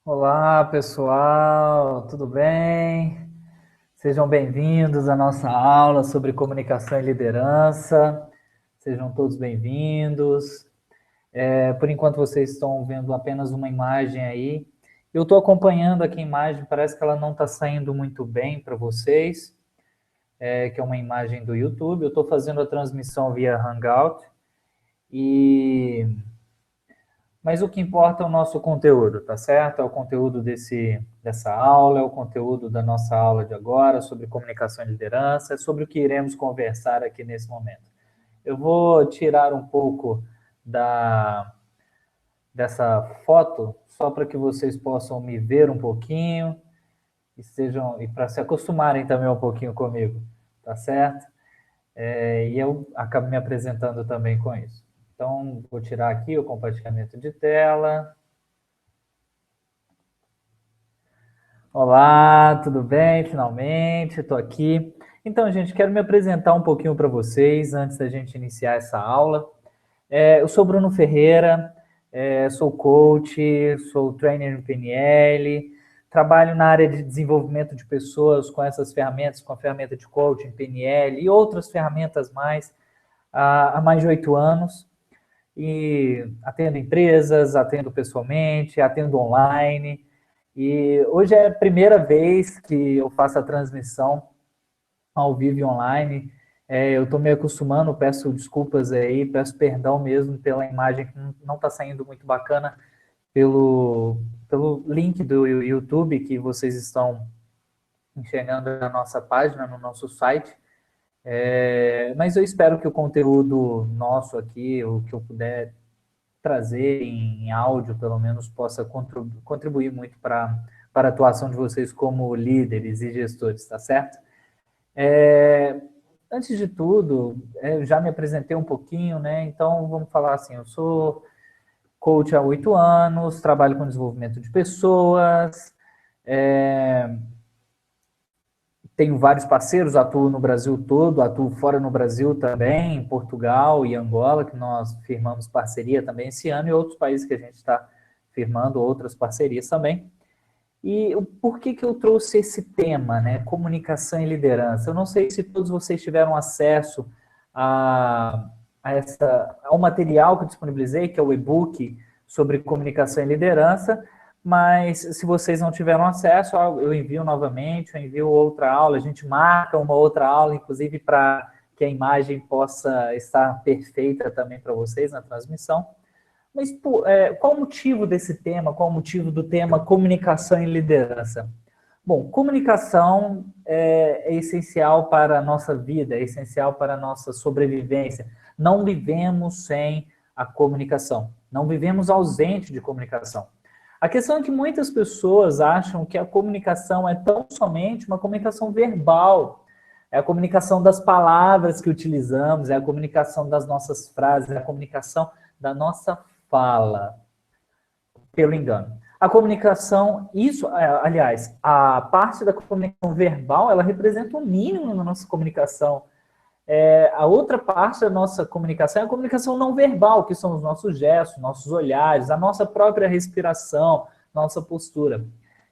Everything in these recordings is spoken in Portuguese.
Olá, pessoal, tudo bem? Sejam bem-vindos à nossa aula sobre comunicação e liderança. Sejam todos bem-vindos. Por enquanto, vocês estão vendo apenas uma imagem aí. Eu estou acompanhando aqui a imagem, parece que ela não está saindo muito bem para vocês, que é uma imagem do YouTube. Eu estou fazendo a transmissão via Hangout e mas o que importa é o nosso conteúdo, tá certo? É o conteúdo dessa aula, é o conteúdo da nossa aula de agora sobre comunicação e liderança, é sobre o que iremos conversar aqui nesse momento. Eu vou tirar um pouco dessa foto, só para que vocês possam me ver um pouquinho e para se acostumarem também um pouquinho comigo, tá certo? E eu acabo me apresentando também com isso. Então, vou tirar aqui o compartilhamento de tela. Olá, tudo bem? Finalmente, estou aqui. Então, gente, quero me apresentar um pouquinho para vocês antes da gente iniciar essa aula. Eu sou Bruno Ferreira, sou coach, sou trainer em PNL, trabalho na área de desenvolvimento de pessoas com essas ferramentas, com a ferramenta de coaching, PNL e outras ferramentas mais, há mais de 8 anos. E atendo empresas, atendo pessoalmente, atendo online. E hoje é a primeira vez que eu faço a transmissão ao vivo e online. Eu estou me acostumando, peço desculpas aí, peço perdão mesmo pela imagem que não está saindo muito bacana pelo link do YouTube que vocês estão enxergando na nossa página, no nosso site. Mas eu espero que o conteúdo nosso aqui, o que eu puder trazer em áudio, pelo menos, possa contribuir muito para a atuação de vocês como líderes e gestores, tá certo? Antes de tudo, eu já me apresentei um pouquinho, né? Então, vamos falar assim, eu sou coach há 8 anos, trabalho com desenvolvimento de pessoas, tenho vários parceiros, atuo no Brasil todo, atuo fora no Brasil também, em Portugal e Angola, que nós firmamos parceria também esse ano, e outros países que a gente está firmando outras parcerias também. E por que eu trouxe esse tema, né? Comunicação e liderança? Eu não sei se todos vocês tiveram acesso ao material que eu disponibilizei, que é o e-book sobre comunicação e liderança, mas se vocês não tiveram acesso, eu envio novamente, eu envio outra aula, a gente marca uma outra aula, inclusive para que a imagem possa estar perfeita também para vocês na transmissão. Mas qual o motivo desse tema? Qual o motivo do tema comunicação e liderança? Bom, comunicação é essencial para a nossa vida, é essencial para a nossa sobrevivência. Não vivemos sem a comunicação, não vivemos ausente de comunicação. A questão é que muitas pessoas acham que a comunicação é tão somente uma comunicação verbal, é a comunicação das palavras que utilizamos, é a comunicação das nossas frases, é a comunicação da nossa fala, pelo engano. A comunicação, aliás, a parte da comunicação verbal, ela representa o mínimo na nossa comunicação. A outra parte da nossa comunicação é a comunicação não verbal, que são os nossos gestos, nossos olhares, a nossa própria respiração, nossa postura.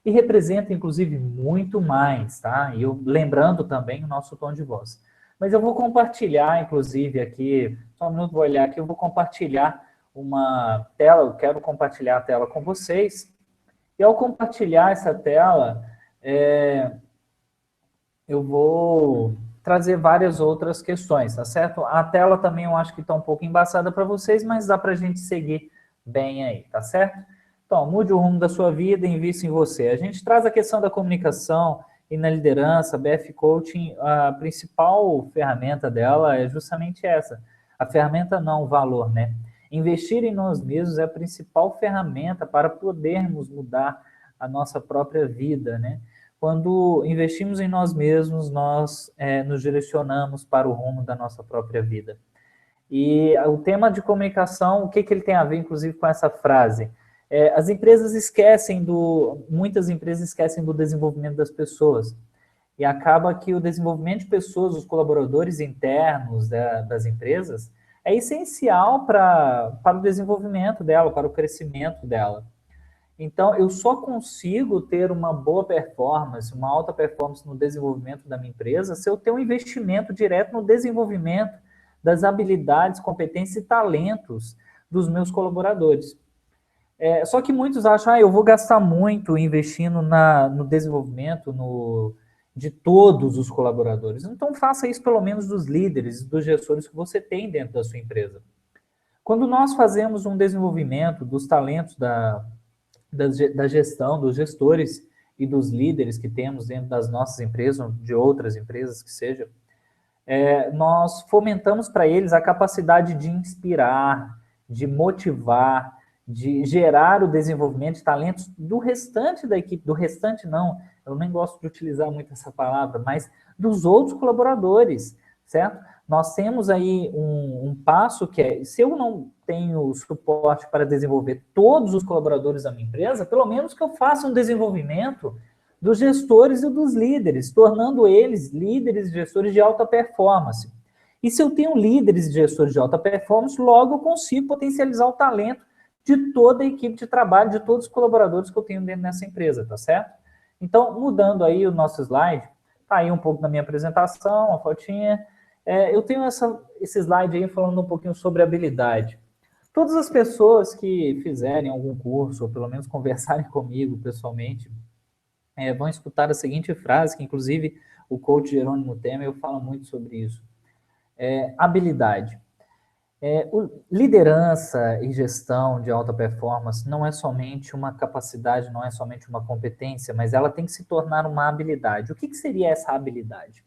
E representa, inclusive, muito mais, tá? E eu lembrando também o nosso tom de voz. Mas eu vou compartilhar, inclusive, aqui, só um minuto, vou olhar aqui, eu vou compartilhar uma tela, eu quero compartilhar a tela com vocês. E ao compartilhar essa tela, eu vou trazer várias outras questões, tá certo? A tela também eu acho que está um pouco embaçada para vocês, mas dá para a gente seguir bem aí, tá certo? Então, mude o rumo da sua vida e invista em você. A gente traz a questão da comunicação e na liderança, a BF Coaching, a principal ferramenta dela é justamente essa. A ferramenta não, o valor, né? Investir em nós mesmos é a principal ferramenta para podermos mudar a nossa própria vida, né? Quando investimos em nós mesmos, nós nos direcionamos para o rumo da nossa própria vida. E o tema de comunicação, o que ele tem a ver, inclusive, com essa frase? As empresas muitas empresas esquecem do desenvolvimento das pessoas. E acaba que o desenvolvimento de pessoas, os colaboradores internos das empresas, é essencial para o desenvolvimento dela, para o crescimento dela. Então, eu só consigo ter uma boa performance, uma alta performance no desenvolvimento da minha empresa se eu ter um investimento direto no desenvolvimento das habilidades, competências e talentos dos meus colaboradores. Só que muitos acham, eu vou gastar muito investindo no desenvolvimento de todos os colaboradores. Então, faça isso pelo menos dos líderes, dos gestores que você tem dentro da sua empresa. Quando nós fazemos um desenvolvimento dos talentos da gestão, dos gestores e dos líderes que temos dentro das nossas empresas, de outras empresas que seja, nós fomentamos para eles a capacidade de inspirar, de motivar, de gerar o desenvolvimento de talentos do restante da equipe, do restante não, eu nem gosto de utilizar muito essa palavra, mas dos outros colaboradores, certo? Nós temos aí um passo que é, se eu não tenho suporte para desenvolver todos os colaboradores da minha empresa, pelo menos que eu faça um desenvolvimento dos gestores e dos líderes, tornando eles líderes e gestores de alta performance. E se eu tenho líderes e gestores de alta performance, logo eu consigo potencializar o talento de toda a equipe de trabalho, de todos os colaboradores que eu tenho dentro dessa empresa, tá certo? Então, mudando aí o nosso slide, tá aí um pouco da minha apresentação, uma fotinha. Eu tenho esse slide aí falando um pouquinho sobre habilidade. Todas as pessoas que fizerem algum curso, ou pelo menos conversarem comigo pessoalmente, vão escutar a seguinte frase, que inclusive o coach Jerônimo Temer fala muito sobre isso. Habilidade. Liderança e gestão de alta performance não é somente uma capacidade, não é somente uma competência, mas ela tem que se tornar uma habilidade. O que seria essa habilidade?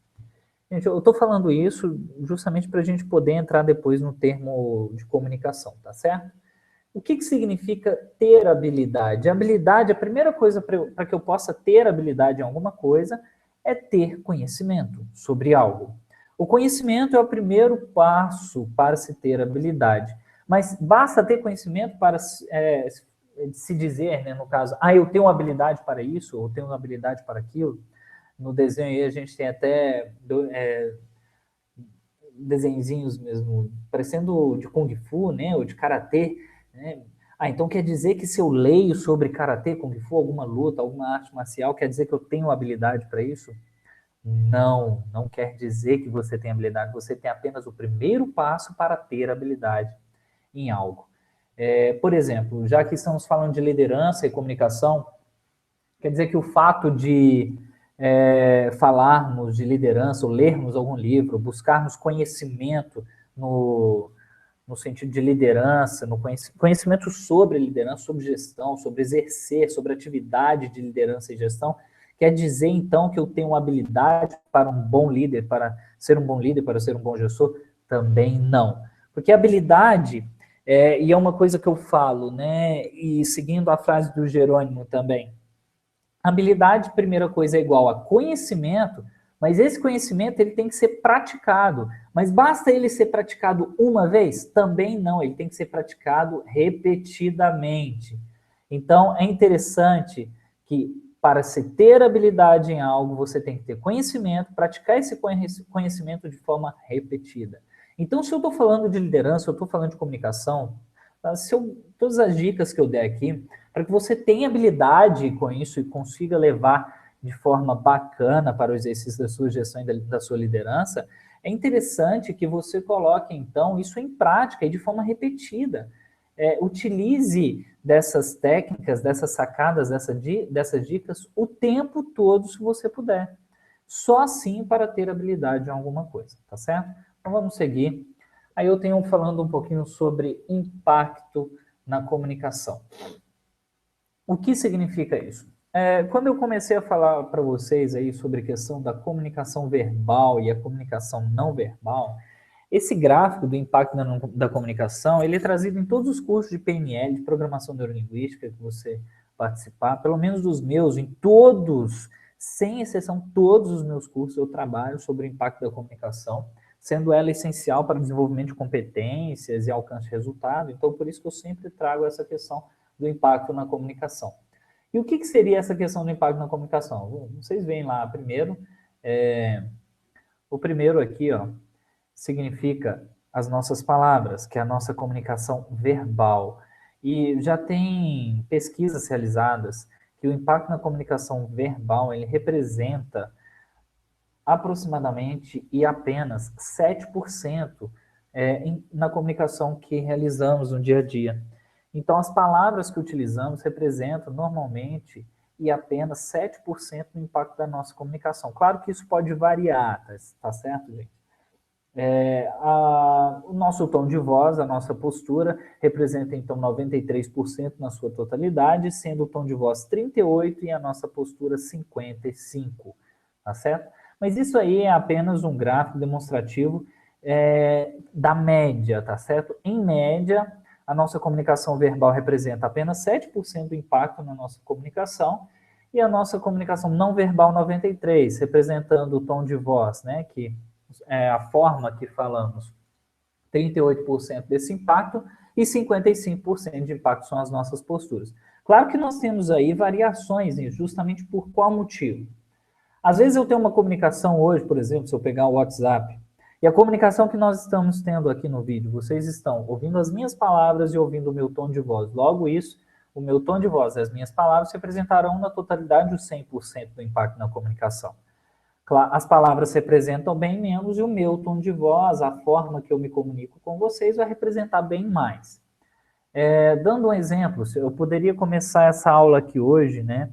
Gente, eu estou falando isso justamente para a gente poder entrar depois no termo de comunicação, tá certo? O que significa ter habilidade? Habilidade, a primeira coisa para que eu possa ter habilidade em alguma coisa é ter conhecimento sobre algo. O conhecimento é o primeiro passo para se ter habilidade. Mas basta ter conhecimento para se dizer, né, no caso, eu tenho habilidade para isso, ou tenho habilidade para aquilo. No desenho aí a gente tem até desenhinhos mesmo, parecendo de Kung Fu, né, ou de Karatê, né? Então quer dizer que se eu leio sobre Karatê, Kung Fu, alguma luta, alguma arte marcial, quer dizer que eu tenho habilidade para isso? Não, não quer dizer que você tem habilidade, você tem apenas o primeiro passo para ter habilidade em algo. Por exemplo, já que estamos falando de liderança e comunicação, quer dizer que o fato de falarmos de liderança, ou lermos algum livro, buscarmos conhecimento no sentido de liderança, no conhecimento sobre liderança, sobre gestão, sobre exercer, sobre atividade de liderança e gestão, quer dizer, então, que eu tenho habilidade para um bom líder, para ser um bom líder, para ser um bom gestor? Também não. Porque habilidade, e é uma coisa que eu falo, né, e seguindo a frase do Jerônimo também, habilidade, primeira coisa, é igual a conhecimento, mas esse conhecimento ele tem que ser praticado. Mas basta ele ser praticado uma vez? Também não, ele tem que ser praticado repetidamente. Então, é interessante que para se ter habilidade em algo, você tem que ter conhecimento, praticar esse conhecimento de forma repetida. Então, se eu estou falando de liderança, eu estou falando de comunicação, todas as dicas que eu der aqui, para que você tenha habilidade com isso e consiga levar de forma bacana para o exercício da sua gestão e da sua liderança, é interessante que você coloque, então, isso em prática e de forma repetida. Utilize dessas técnicas, dessas sacadas, dessas dicas o tempo todo, se você puder. Só assim para ter habilidade em alguma coisa, tá certo? Então vamos seguir. Aí eu tenho falando um pouquinho sobre impacto na comunicação. O que significa isso? Quando eu comecei a falar para vocês aí sobre a questão da comunicação verbal e a comunicação não verbal, esse gráfico do impacto da comunicação, ele é trazido em todos os cursos de PNL, de Programação Neurolinguística, que você participar, pelo menos dos meus, em todos, sem exceção, todos os meus cursos eu trabalho sobre o impacto da comunicação, sendo ela essencial para o desenvolvimento de competências e alcance de resultado. Então, por isso que eu sempre trago essa questão do impacto na comunicação. E o que seria essa questão do impacto na comunicação? Vocês veem lá primeiro, o primeiro aqui, ó, significa as nossas palavras, que é a nossa comunicação verbal. E já tem pesquisas realizadas que o impacto na comunicação verbal, ele representa aproximadamente e apenas 7% na comunicação que realizamos no dia a dia. Então, as palavras que utilizamos representam normalmente e apenas 7% do impacto da nossa comunicação. Claro que isso pode variar, tá certo, gente? O nosso tom de voz, a nossa postura, representa então 93% na sua totalidade, sendo o tom de voz 38% e a nossa postura 55%, tá certo? Mas isso aí é apenas um gráfico demonstrativo da média, tá certo? Em média, a nossa comunicação verbal representa apenas 7% do impacto na nossa comunicação e a nossa comunicação não verbal 93%, representando o tom de voz, né, que a forma que falamos, 38% desse impacto e 55% de impacto são as nossas posturas. Claro que nós temos aí variações, justamente por qual motivo? Às vezes eu tenho uma comunicação hoje, por exemplo, se eu pegar o WhatsApp, e a comunicação que nós estamos tendo aqui no vídeo, vocês estão ouvindo as minhas palavras e ouvindo o meu tom de voz. Logo isso, o meu tom de voz e as minhas palavras representarão na totalidade o 100% do impacto na comunicação. As palavras representam bem menos e o meu tom de voz, a forma que eu me comunico com vocês vai representar bem mais. Dando um exemplo, eu poderia começar essa aula aqui hoje, né?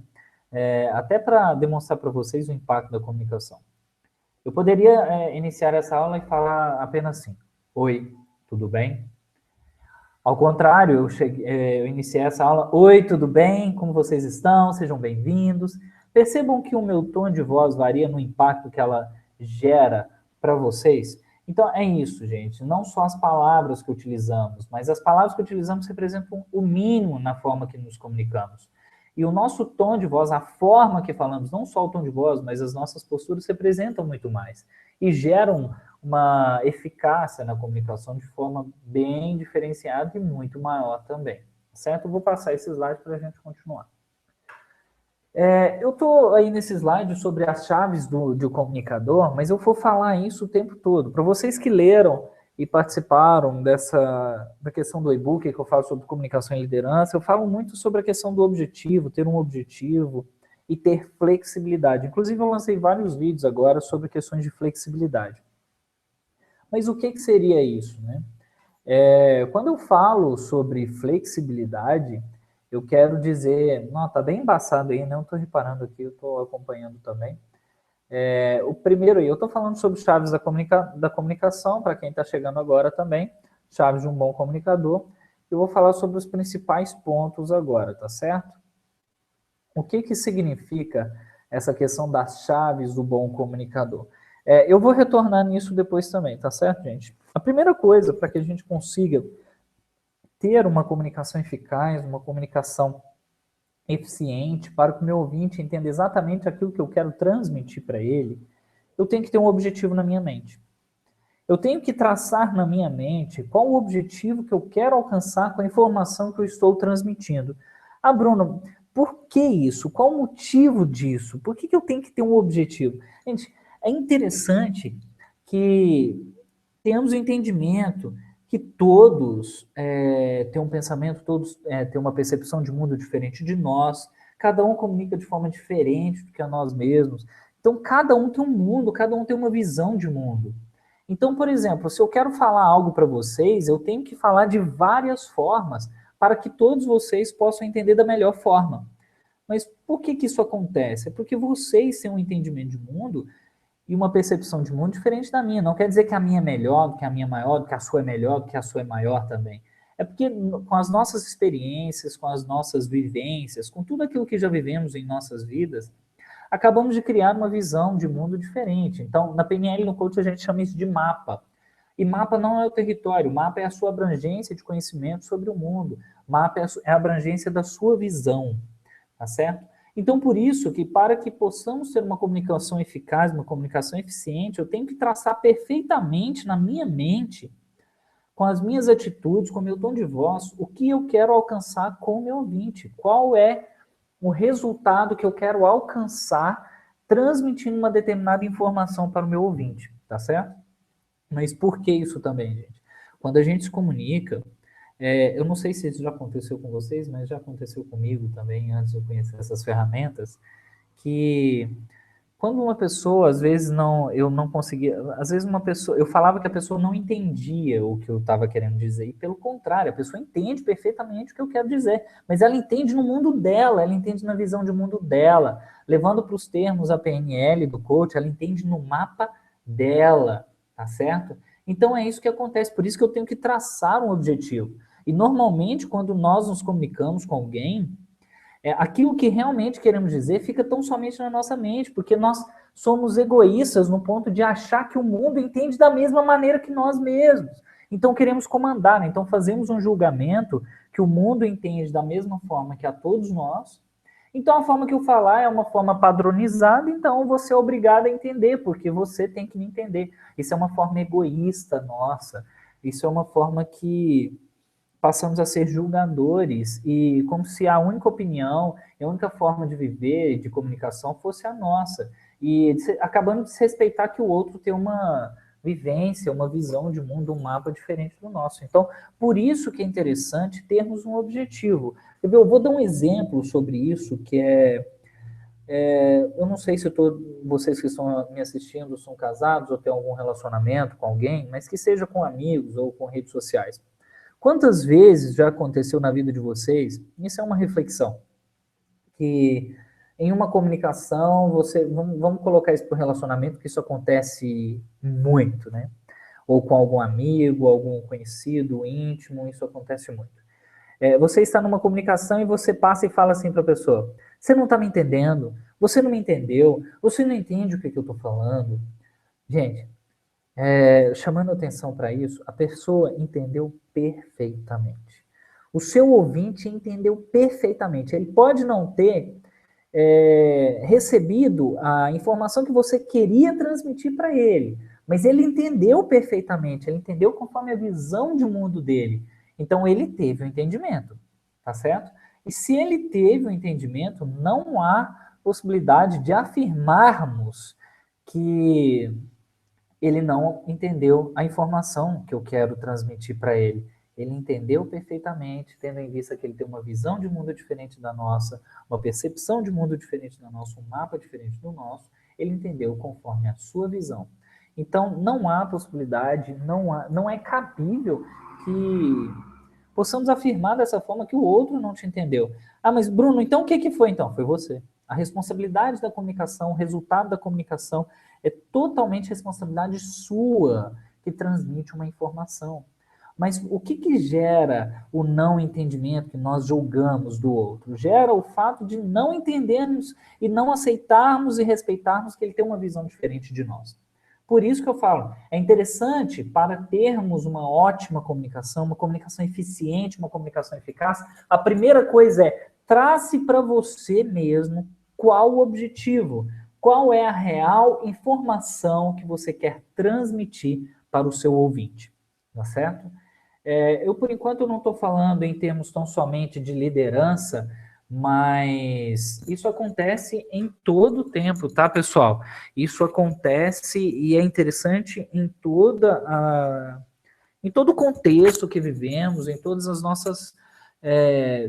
Até para demonstrar para vocês o impacto da comunicação. Eu poderia iniciar essa aula e falar apenas assim: oi, tudo bem? Ao contrário, eu iniciei essa aula: oi, tudo bem? Como vocês estão? Sejam bem-vindos. Percebam que o meu tom de voz varia no impacto que ela gera para vocês. Então, é isso, gente. Não só as palavras que utilizamos, mas as palavras que utilizamos representam o mínimo na forma que nos comunicamos. E o nosso tom de voz, a forma que falamos, não só o tom de voz, mas as nossas posturas representam muito mais. E geram uma eficácia na comunicação de forma bem diferenciada e muito maior também. Certo? Eu vou passar esse slide para a gente continuar. Eu estou aí nesse slide sobre as chaves do comunicador, mas eu vou falar isso o tempo todo. Para vocês que leram e participaram da questão do e-book que eu falo sobre comunicação e liderança, eu falo muito sobre a questão do objetivo, ter um objetivo e ter flexibilidade. Inclusive, eu lancei vários vídeos agora sobre questões de flexibilidade. Mas o que seria isso, né? Quando eu falo sobre flexibilidade, eu quero dizer... Não, tá bem embaçado aí, né? Eu estou reparando aqui, eu estou acompanhando também. O primeiro aí, eu estou falando sobre chaves da comunicação, para quem está chegando agora também, chaves de um bom comunicador. Eu vou falar sobre os principais pontos agora, tá certo? O que significa essa questão das chaves do bom comunicador? Eu vou retornar nisso depois também, tá certo, gente? A primeira coisa, para que a gente consiga ter uma comunicação eficaz, uma comunicação eficiente, para que o meu ouvinte entenda exatamente aquilo que eu quero transmitir para ele, eu tenho que ter um objetivo na minha mente. Eu tenho que traçar na minha mente qual o objetivo que eu quero alcançar com a informação que eu estou transmitindo. Ah, Bruno, por que isso? Qual o motivo disso? Por que eu tenho que ter um objetivo? Gente, é interessante que tenhamos o entendimento que todos têm um pensamento, todos têm uma percepção de mundo diferente de nós, cada um comunica de forma diferente do que a nós mesmos. Então, cada um tem um mundo, cada um tem uma visão de mundo. Então, por exemplo, se eu quero falar algo para vocês, eu tenho que falar de várias formas para que todos vocês possam entender da melhor forma. Mas por que isso acontece? É porque vocês têm um entendimento de mundo e uma percepção de mundo diferente da minha. Não quer dizer que a minha é melhor, que a minha é maior, que a sua é melhor, que a sua é maior também. É porque com as nossas experiências, com as nossas vivências, com tudo aquilo que já vivemos em nossas vidas, acabamos de criar uma visão de mundo diferente. Então, na PNL, no coach, a gente chama isso de mapa. E mapa não é o território, mapa é a sua abrangência de conhecimento sobre o mundo. Mapa é a abrangência da sua visão, tá certo? Então, por isso que para que possamos ter uma comunicação eficaz, uma comunicação eficiente, eu tenho que traçar perfeitamente na minha mente, com as minhas atitudes, com o meu tom de voz, o que eu quero alcançar com o meu ouvinte. Qual é o resultado que eu quero alcançar transmitindo uma determinada informação para o meu ouvinte, tá certo? Mas por que isso também, gente? Quando a gente se comunica, Eu não sei se isso já aconteceu com vocês, mas já aconteceu comigo também, antes de eu conhecer essas ferramentas, que quando uma pessoa, às vezes eu não conseguia, às vezes eu falava que a pessoa não entendia o que eu estava querendo dizer, e pelo contrário, a pessoa entende perfeitamente o que eu quero dizer, mas ela entende no mundo dela, ela entende na visão de mundo dela, levando para os termos a PNL do coach, ela entende no mapa dela, tá certo? Então é isso que acontece, por isso que eu tenho que traçar um objetivo. E normalmente, quando nós nos comunicamos com alguém, aquilo que realmente queremos dizer fica tão somente na nossa mente, porque nós somos egoístas no ponto de achar que o mundo entende da mesma maneira que nós mesmos. Então queremos comandar, né? Então fazemos um julgamento que o mundo entende da mesma forma que a todos nós. Então a forma que eu falar é uma forma padronizada, então você é obrigado a entender, porque você tem que me entender. Isso é uma forma egoísta nossa. Isso é uma forma que passamos a ser julgadores e como se a única opinião, a única forma de viver, de comunicação fosse a nossa. E acabando de se respeitar que o outro tem uma vivência, uma visão de mundo, um mapa diferente do nosso. Então, por isso que é interessante termos um objetivo. Eu vou dar um exemplo sobre isso, que eu não sei se vocês que estão me assistindo são casados ou têm algum relacionamento com alguém, mas que seja com amigos ou com redes sociais. Quantas vezes já aconteceu na vida de vocês, isso é uma reflexão, que em uma comunicação, vamos colocar isso para o relacionamento, que isso acontece muito, né? Ou com algum amigo, algum conhecido, íntimo, isso acontece muito. Você está numa comunicação e você passa e fala assim para a pessoa, você não está me entendendo, você não me entendeu, você não entende o que eu estou falando. Gente, chamando atenção para isso, a pessoa entendeu perfeitamente. O seu ouvinte entendeu perfeitamente. Ele pode não ter recebido a informação que você queria transmitir para ele, mas ele entendeu perfeitamente, ele entendeu conforme a visão de mundo dele. Então ele teve o entendimento, tá certo? E se ele teve o entendimento, não há possibilidade de afirmarmos que ele não entendeu a informação que eu quero transmitir para ele. Ele entendeu perfeitamente, tendo em vista que ele tem uma visão de mundo diferente da nossa, uma percepção de mundo diferente da nossa, um mapa diferente do nosso, ele entendeu conforme a sua visão. Então, não há possibilidade, não é cabível que possamos afirmar dessa forma que o outro não te entendeu. Ah, mas Bruno, então o que foi então? Foi você. A responsabilidade da comunicação, o resultado da comunicação é totalmente responsabilidade sua que transmite uma informação. Mas o que gera o não entendimento que nós julgamos do outro? Gera o fato de não entendermos e não aceitarmos e respeitarmos que ele tem uma visão diferente de nós. Por isso que eu falo, é interessante para termos uma ótima comunicação, uma comunicação eficiente, uma comunicação eficaz, a primeira coisa é trace para você mesmo qual o objetivo, qual é a real informação que você quer transmitir para o seu ouvinte, tá certo? Eu, por enquanto, não estou falando em termos tão somente de liderança, mas isso acontece em todo o tempo, tá, pessoal? Isso acontece e é interessante em todo o contexto que vivemos, em todas as nossas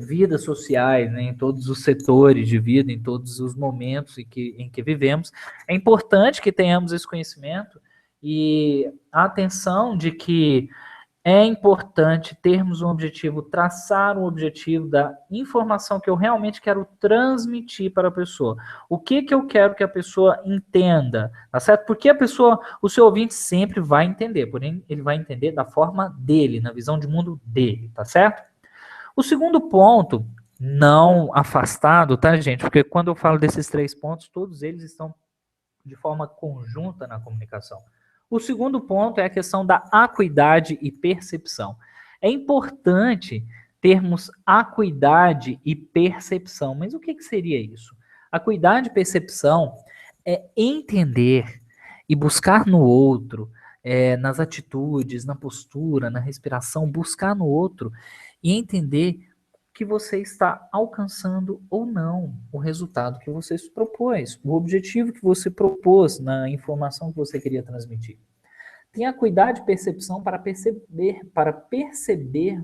vidas sociais, né, em todos os setores de vida, em todos os momentos em que vivemos. É importante que tenhamos esse conhecimento e a atenção de que é importante termos um objetivo, traçar um objetivo da informação que eu realmente quero transmitir para a pessoa. O que eu quero que a pessoa entenda, tá certo? Porque o seu ouvinte sempre vai entender, porém ele vai entender da forma dele, na visão de mundo dele, tá certo? O segundo ponto, não afastado, tá, gente? Porque quando eu falo desses 3 pontos, todos eles estão de forma conjunta na comunicação. O segundo ponto é a questão da acuidade e percepção. É importante termos acuidade e percepção, mas o que seria isso? Acuidade e percepção é entender e buscar no outro, nas atitudes, na postura, na respiração, buscar no outro e entender que você está alcançando ou não o resultado que você se propôs, o objetivo que você propôs na informação que você queria transmitir. Tenha cuidado de percepção para perceber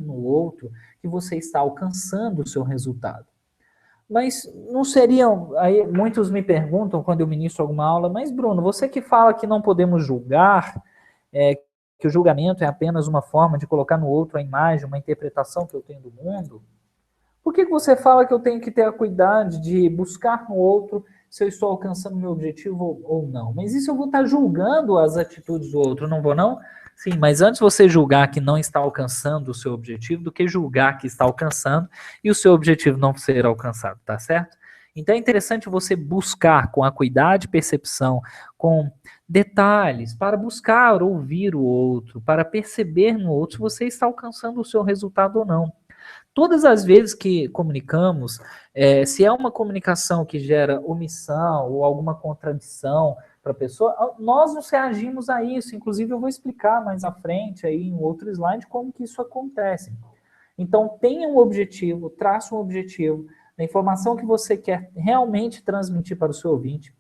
no outro que você está alcançando o seu resultado. Mas não seriam, aí muitos me perguntam quando eu ministro alguma aula, mas Bruno, você que fala que não podemos julgar, que o julgamento é apenas uma forma de colocar no outro a imagem, uma interpretação que eu tenho do mundo, por que você fala que eu tenho que ter a cuidado de buscar no outro se eu estou alcançando meu objetivo ou não? Mas isso eu vou estar julgando as atitudes do outro, não vou não? Sim, mas antes você julgar que não está alcançando o seu objetivo do que julgar que está alcançando e o seu objetivo não ser alcançado, tá certo? Então é interessante você buscar com acuidade e percepção, com detalhes, para buscar ouvir o outro, para perceber no outro se você está alcançando o seu resultado ou não. Todas as vezes que comunicamos, se é uma comunicação que gera omissão ou alguma contradição para a pessoa, nós nos reagimos a isso. Inclusive, eu vou explicar mais à frente, aí, em outro slide, como que isso acontece. Então, tenha um objetivo, traça um objetivo, a informação que você quer realmente transmitir para o seu ouvinte.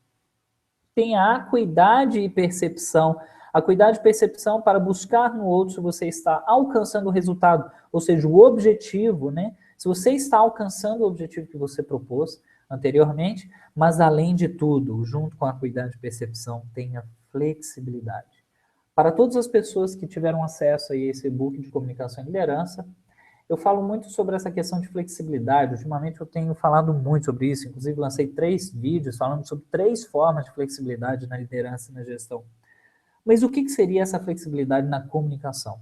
Tenha acuidade e percepção. Acuidade e percepção para buscar no outro se você está alcançando o resultado, ou seja, o objetivo, né? Se você está alcançando o objetivo que você propôs anteriormente, mas além de tudo, junto com a acuidade e percepção, tenha flexibilidade. Para todas as pessoas que tiveram acesso a esse e-book de comunicação e liderança, eu falo muito sobre essa questão de flexibilidade. Ultimamente eu tenho falado muito sobre isso, inclusive lancei 3 vídeos falando sobre 3 formas de flexibilidade na liderança e na gestão. Mas o que seria essa flexibilidade na comunicação?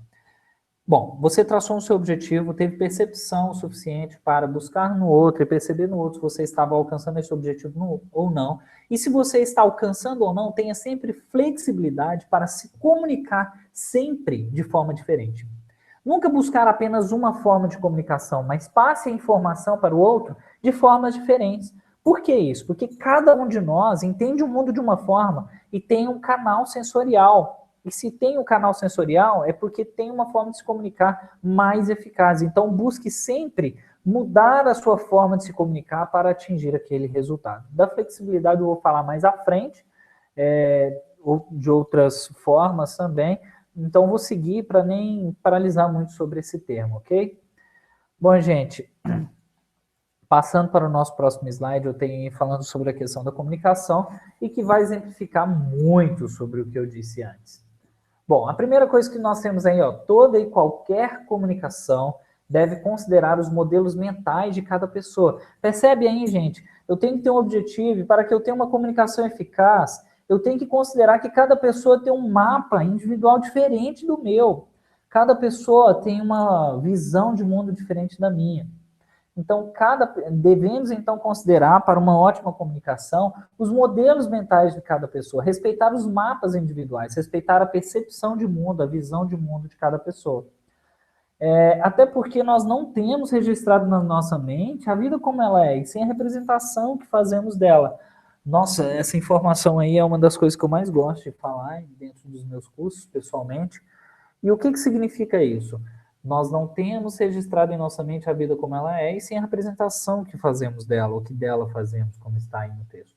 Bom, você traçou o seu objetivo, teve percepção suficiente para buscar no outro e perceber no outro se você estava alcançando esse objetivo ou não. E se você está alcançando ou não, tenha sempre flexibilidade para se comunicar sempre de forma diferente. Nunca buscar apenas uma forma de comunicação, mas passe a informação para o outro de formas diferentes. Por que isso? Porque cada um de nós entende o mundo de uma forma e tem um canal sensorial. E se tem um canal sensorial, é porque tem uma forma de se comunicar mais eficaz. Então, busque sempre mudar a sua forma de se comunicar para atingir aquele resultado. Da flexibilidade eu vou falar mais à frente, ou de outras formas também. Então, vou seguir para nem paralisar muito sobre esse termo, ok? Bom, gente, passando para o nosso próximo slide, eu tenho falando sobre a questão da comunicação e que vai exemplificar muito sobre o que eu disse antes. Bom, a primeira coisa que nós temos aí, ó, toda e qualquer comunicação deve considerar os modelos mentais de cada pessoa. Percebe aí, gente? Eu tenho que ter um objetivo e para que eu tenha uma comunicação eficaz, eu tenho que considerar que cada pessoa tem um mapa individual diferente do meu. Cada pessoa tem uma visão de mundo diferente da minha. Então, devemos então considerar para uma ótima comunicação os modelos mentais de cada pessoa, respeitar os mapas individuais, respeitar a percepção de mundo, a visão de mundo de cada pessoa. Até porque nós não temos registrado na nossa mente a vida como ela é, e sem a representação que fazemos dela. Nossa, essa informação aí é uma das coisas que eu mais gosto de falar dentro dos meus cursos, pessoalmente. E o que significa isso? Nós não temos registrado em nossa mente a vida como ela é e sem a representação que fazemos dela, ou que dela fazemos, como está aí no texto.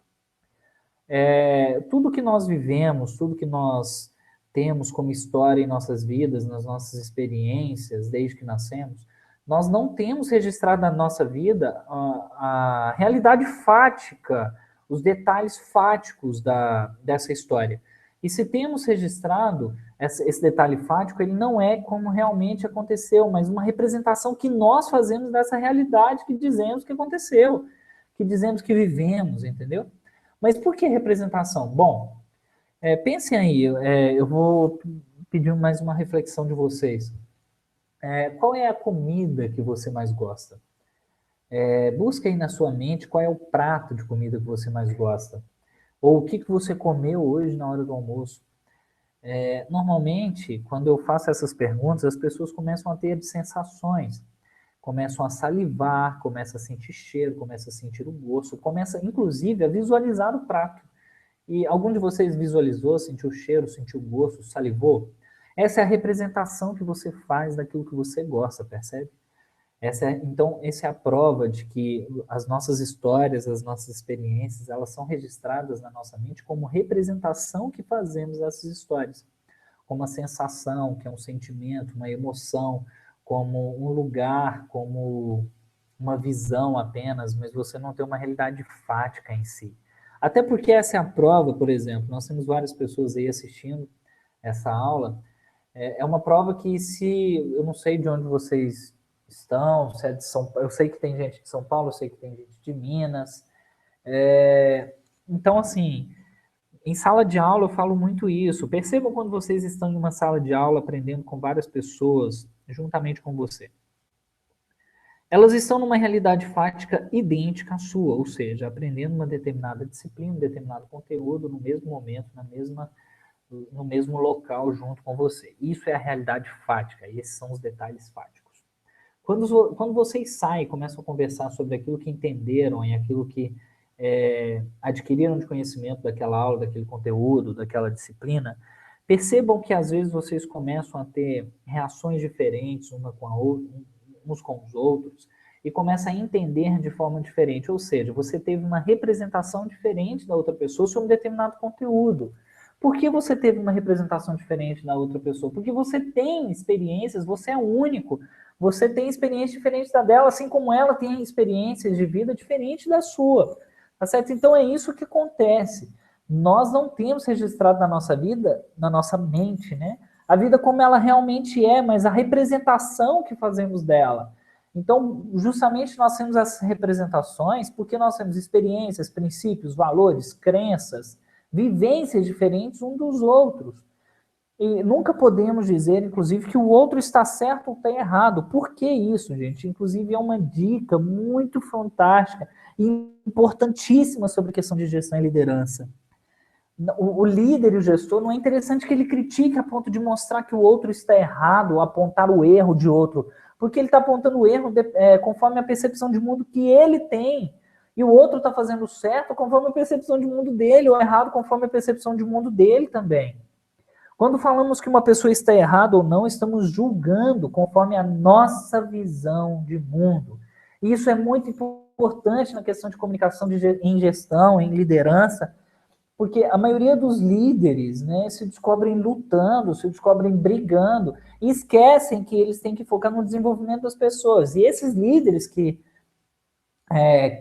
Tudo que nós vivemos, tudo que nós temos como história em nossas vidas, nas nossas experiências, desde que nascemos, nós não temos registrado na nossa vida a realidade fática, os detalhes fáticos dessa história. E se temos registrado esse detalhe fático, ele não é como realmente aconteceu, mas uma representação que nós fazemos dessa realidade que dizemos que aconteceu, que dizemos que vivemos, entendeu? Mas por que representação? Bom, pensem aí, eu vou pedir mais uma reflexão de vocês. Qual é a comida que você mais gosta? Busca aí na sua mente qual é o prato de comida que você mais gosta. Ou o que você comeu hoje na hora do almoço. Normalmente, quando eu faço essas perguntas, as pessoas começam a ter sensações. Começam a salivar, começam a sentir cheiro, começam a sentir o gosto, começa, inclusive, a visualizar o prato. E algum de vocês visualizou, sentiu o cheiro, sentiu o gosto, salivou? Essa é a representação que você faz daquilo que você gosta, percebe? Então, essa é a prova de que as nossas histórias, as nossas experiências, elas são registradas na nossa mente como representação que fazemos dessas histórias. como uma sensação, que é um sentimento, uma emoção, como um lugar, como uma visão apenas, mas você não tem uma realidade fática em si. Até porque essa é a prova, por exemplo, nós temos várias pessoas aí assistindo essa aula, é uma prova que se, eu não sei de onde vocês estão, se é de São Paulo, eu sei que tem gente de São Paulo, eu sei que tem gente de Minas, então assim, em sala de aula eu falo muito isso, percebam quando vocês estão em uma sala de aula aprendendo com várias pessoas, juntamente com você. Elas estão numa realidade fática idêntica à sua, ou seja, aprendendo uma determinada disciplina, um determinado conteúdo no mesmo momento, no mesmo local junto com você. Isso é a realidade fática, e esses são os detalhes fáticos. Quando vocês saem e começam a conversar sobre aquilo que entenderam e aquilo que adquiriram de conhecimento daquela aula, daquele conteúdo, daquela disciplina, percebam que às vezes vocês começam a ter reações diferentes uns com os outros, e começa a entender de forma diferente, ou seja, você teve uma representação diferente da outra pessoa sobre um determinado conteúdo. Por que você teve uma representação diferente da outra pessoa? Porque você tem experiências, você é único, você tem experiências diferentes da dela, assim como ela tem experiências de vida diferentes da sua, tá certo? Então é isso que acontece. Nós não temos registrado na nossa vida, na nossa mente, né? A vida como ela realmente é, mas a representação que fazemos dela. Então, justamente nós temos essas representações porque nós temos experiências, princípios, valores, crenças, vivências diferentes uns dos outros. E nunca podemos dizer, inclusive, que o outro está certo ou está errado. Por que isso, gente? Inclusive, é uma dica muito fantástica e importantíssima sobre a questão de gestão e liderança. O líder e o gestor, não é interessante que ele critique a ponto de mostrar que o outro está errado, ou apontar o erro de outro, porque ele está apontando o erro conforme a percepção de mundo que ele tem, e o outro está fazendo certo conforme a percepção de mundo dele, ou errado conforme a percepção de mundo dele também. Quando falamos que uma pessoa está errada ou não, estamos julgando conforme a nossa visão de mundo. E isso é muito importante na questão de comunicação em gestão, em liderança, porque a maioria dos líderes, né, se descobrem lutando, se descobrem brigando, e esquecem que eles têm que focar no desenvolvimento das pessoas. E esses líderes que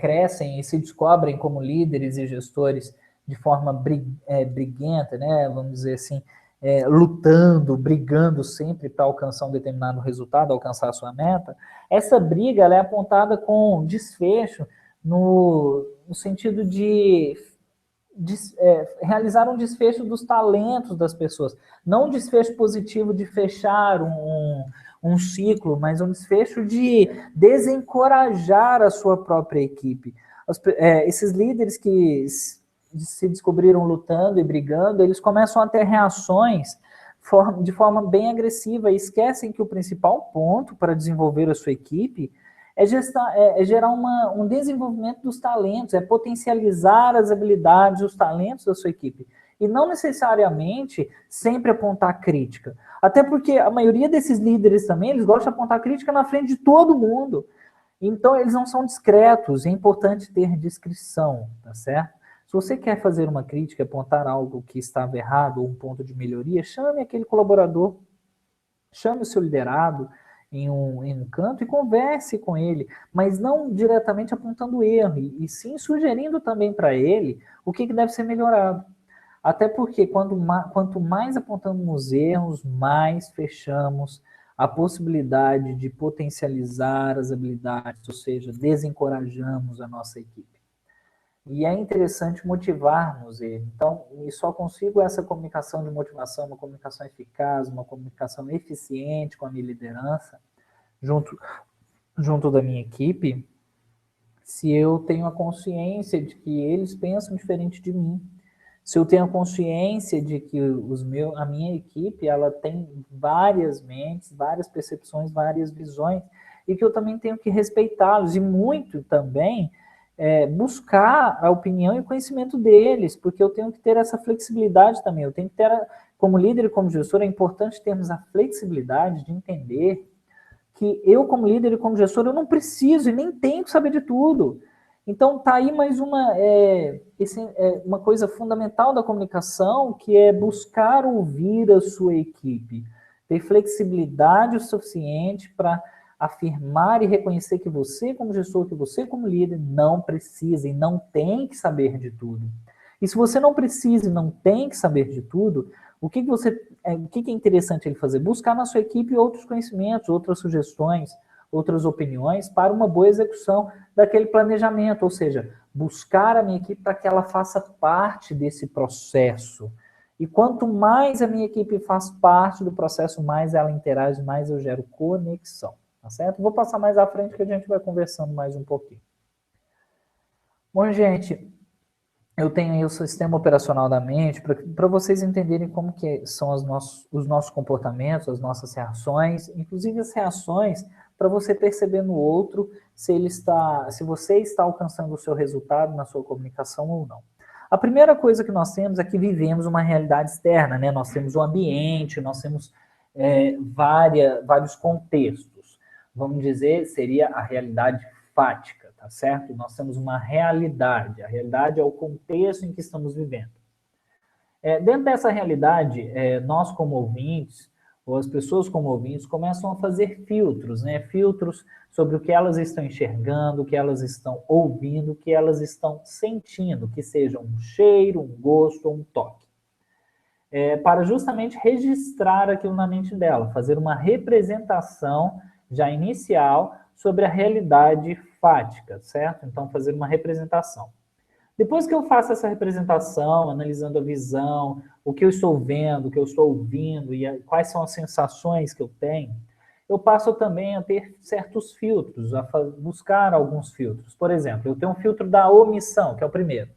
crescem e se descobrem como líderes e gestores de forma briguenta, né, vamos dizer assim, lutando, brigando sempre para alcançar um determinado resultado, alcançar a sua meta, essa briga ela é apontada com desfecho no sentido de realizar um desfecho dos talentos das pessoas. Não um desfecho positivo de fechar um ciclo, mas um desfecho de desencorajar a sua própria equipe. Esses líderes que se descobriram lutando e brigando, eles começam a ter reações de forma bem agressiva e esquecem que o principal ponto para desenvolver a sua equipe é gerar um desenvolvimento dos talentos, é potencializar as habilidades, os talentos da sua equipe. E não necessariamente sempre apontar crítica. Até porque a maioria desses líderes também, eles gostam de apontar crítica na frente de todo mundo. Então, eles não são discretos. É importante ter discrição, tá certo? Se você quer fazer uma crítica, apontar algo que estava errado ou um ponto de melhoria, chame aquele colaborador, chame o seu liderado em um canto e converse com ele, mas não diretamente apontando erro, e sim sugerindo também para ele o que deve ser melhorado. Até porque quanto mais apontamos erros, mais fechamos a possibilidade de potencializar as habilidades, ou seja, desencorajamos a nossa equipe. E é interessante motivarmos ele. Então, e só consigo essa comunicação de motivação, uma comunicação eficaz, uma comunicação eficiente com a minha liderança, junto da minha equipe, se eu tenho a consciência de que eles pensam diferente de mim, se eu tenho a consciência de que a minha equipe ela tem várias mentes, várias percepções, várias visões, e que eu também tenho que respeitá-los, e muito também buscar a opinião e o conhecimento deles, porque eu tenho que ter essa flexibilidade também, eu tenho que ter, como líder e como gestor, é importante termos a flexibilidade de entender que eu, como líder e como gestor, eu não preciso e nem tenho que saber de tudo. Então, tá aí mais uma coisa fundamental da comunicação, que é buscar ouvir a sua equipe, ter flexibilidade o suficiente para afirmar e reconhecer que você, como gestor, que você, como líder, não precisa e não tem que saber de tudo. E se você não precisa e não tem que saber de tudo, o que é interessante ele fazer? Buscar na sua equipe outros conhecimentos, outras sugestões, outras opiniões para uma boa execução daquele planejamento, ou seja, buscar a minha equipe para que ela faça parte desse processo. E quanto mais a minha equipe faz parte do processo, mais ela interage, mais eu gero conexão, tá certo? Vou passar mais à frente que a gente vai conversando mais um pouquinho. Bom, gente, eu tenho aí o sistema operacional da mente para vocês entenderem como que são os nossos comportamentos, as nossas reações, inclusive as reações para você perceber no outro se você está alcançando o seu resultado na sua comunicação ou não. A primeira coisa que nós temos é que vivemos uma realidade externa, né? Nós temos o ambiente, nós temos vários contextos. Vamos dizer, seria a realidade fática, tá certo? Nós temos uma realidade. A realidade é o contexto em que estamos vivendo. Dentro dessa realidade, nós como ouvintes, ou as pessoas como ouvintes, começam a fazer filtros, né? Filtros sobre o que elas estão enxergando, o que elas estão ouvindo, o que elas estão sentindo, que seja um cheiro, um gosto ou um toque. Para justamente registrar aquilo na mente dela, fazer uma representação já inicial sobre a realidade fática, certo? Então, fazer uma representação. Depois que eu faço essa representação, analisando a visão, o que eu estou vendo, o que eu estou ouvindo e quais são as sensações que eu tenho, eu passo também a ter certos filtros, a buscar alguns filtros. Por exemplo, eu tenho um filtro da omissão, que é o primeiro.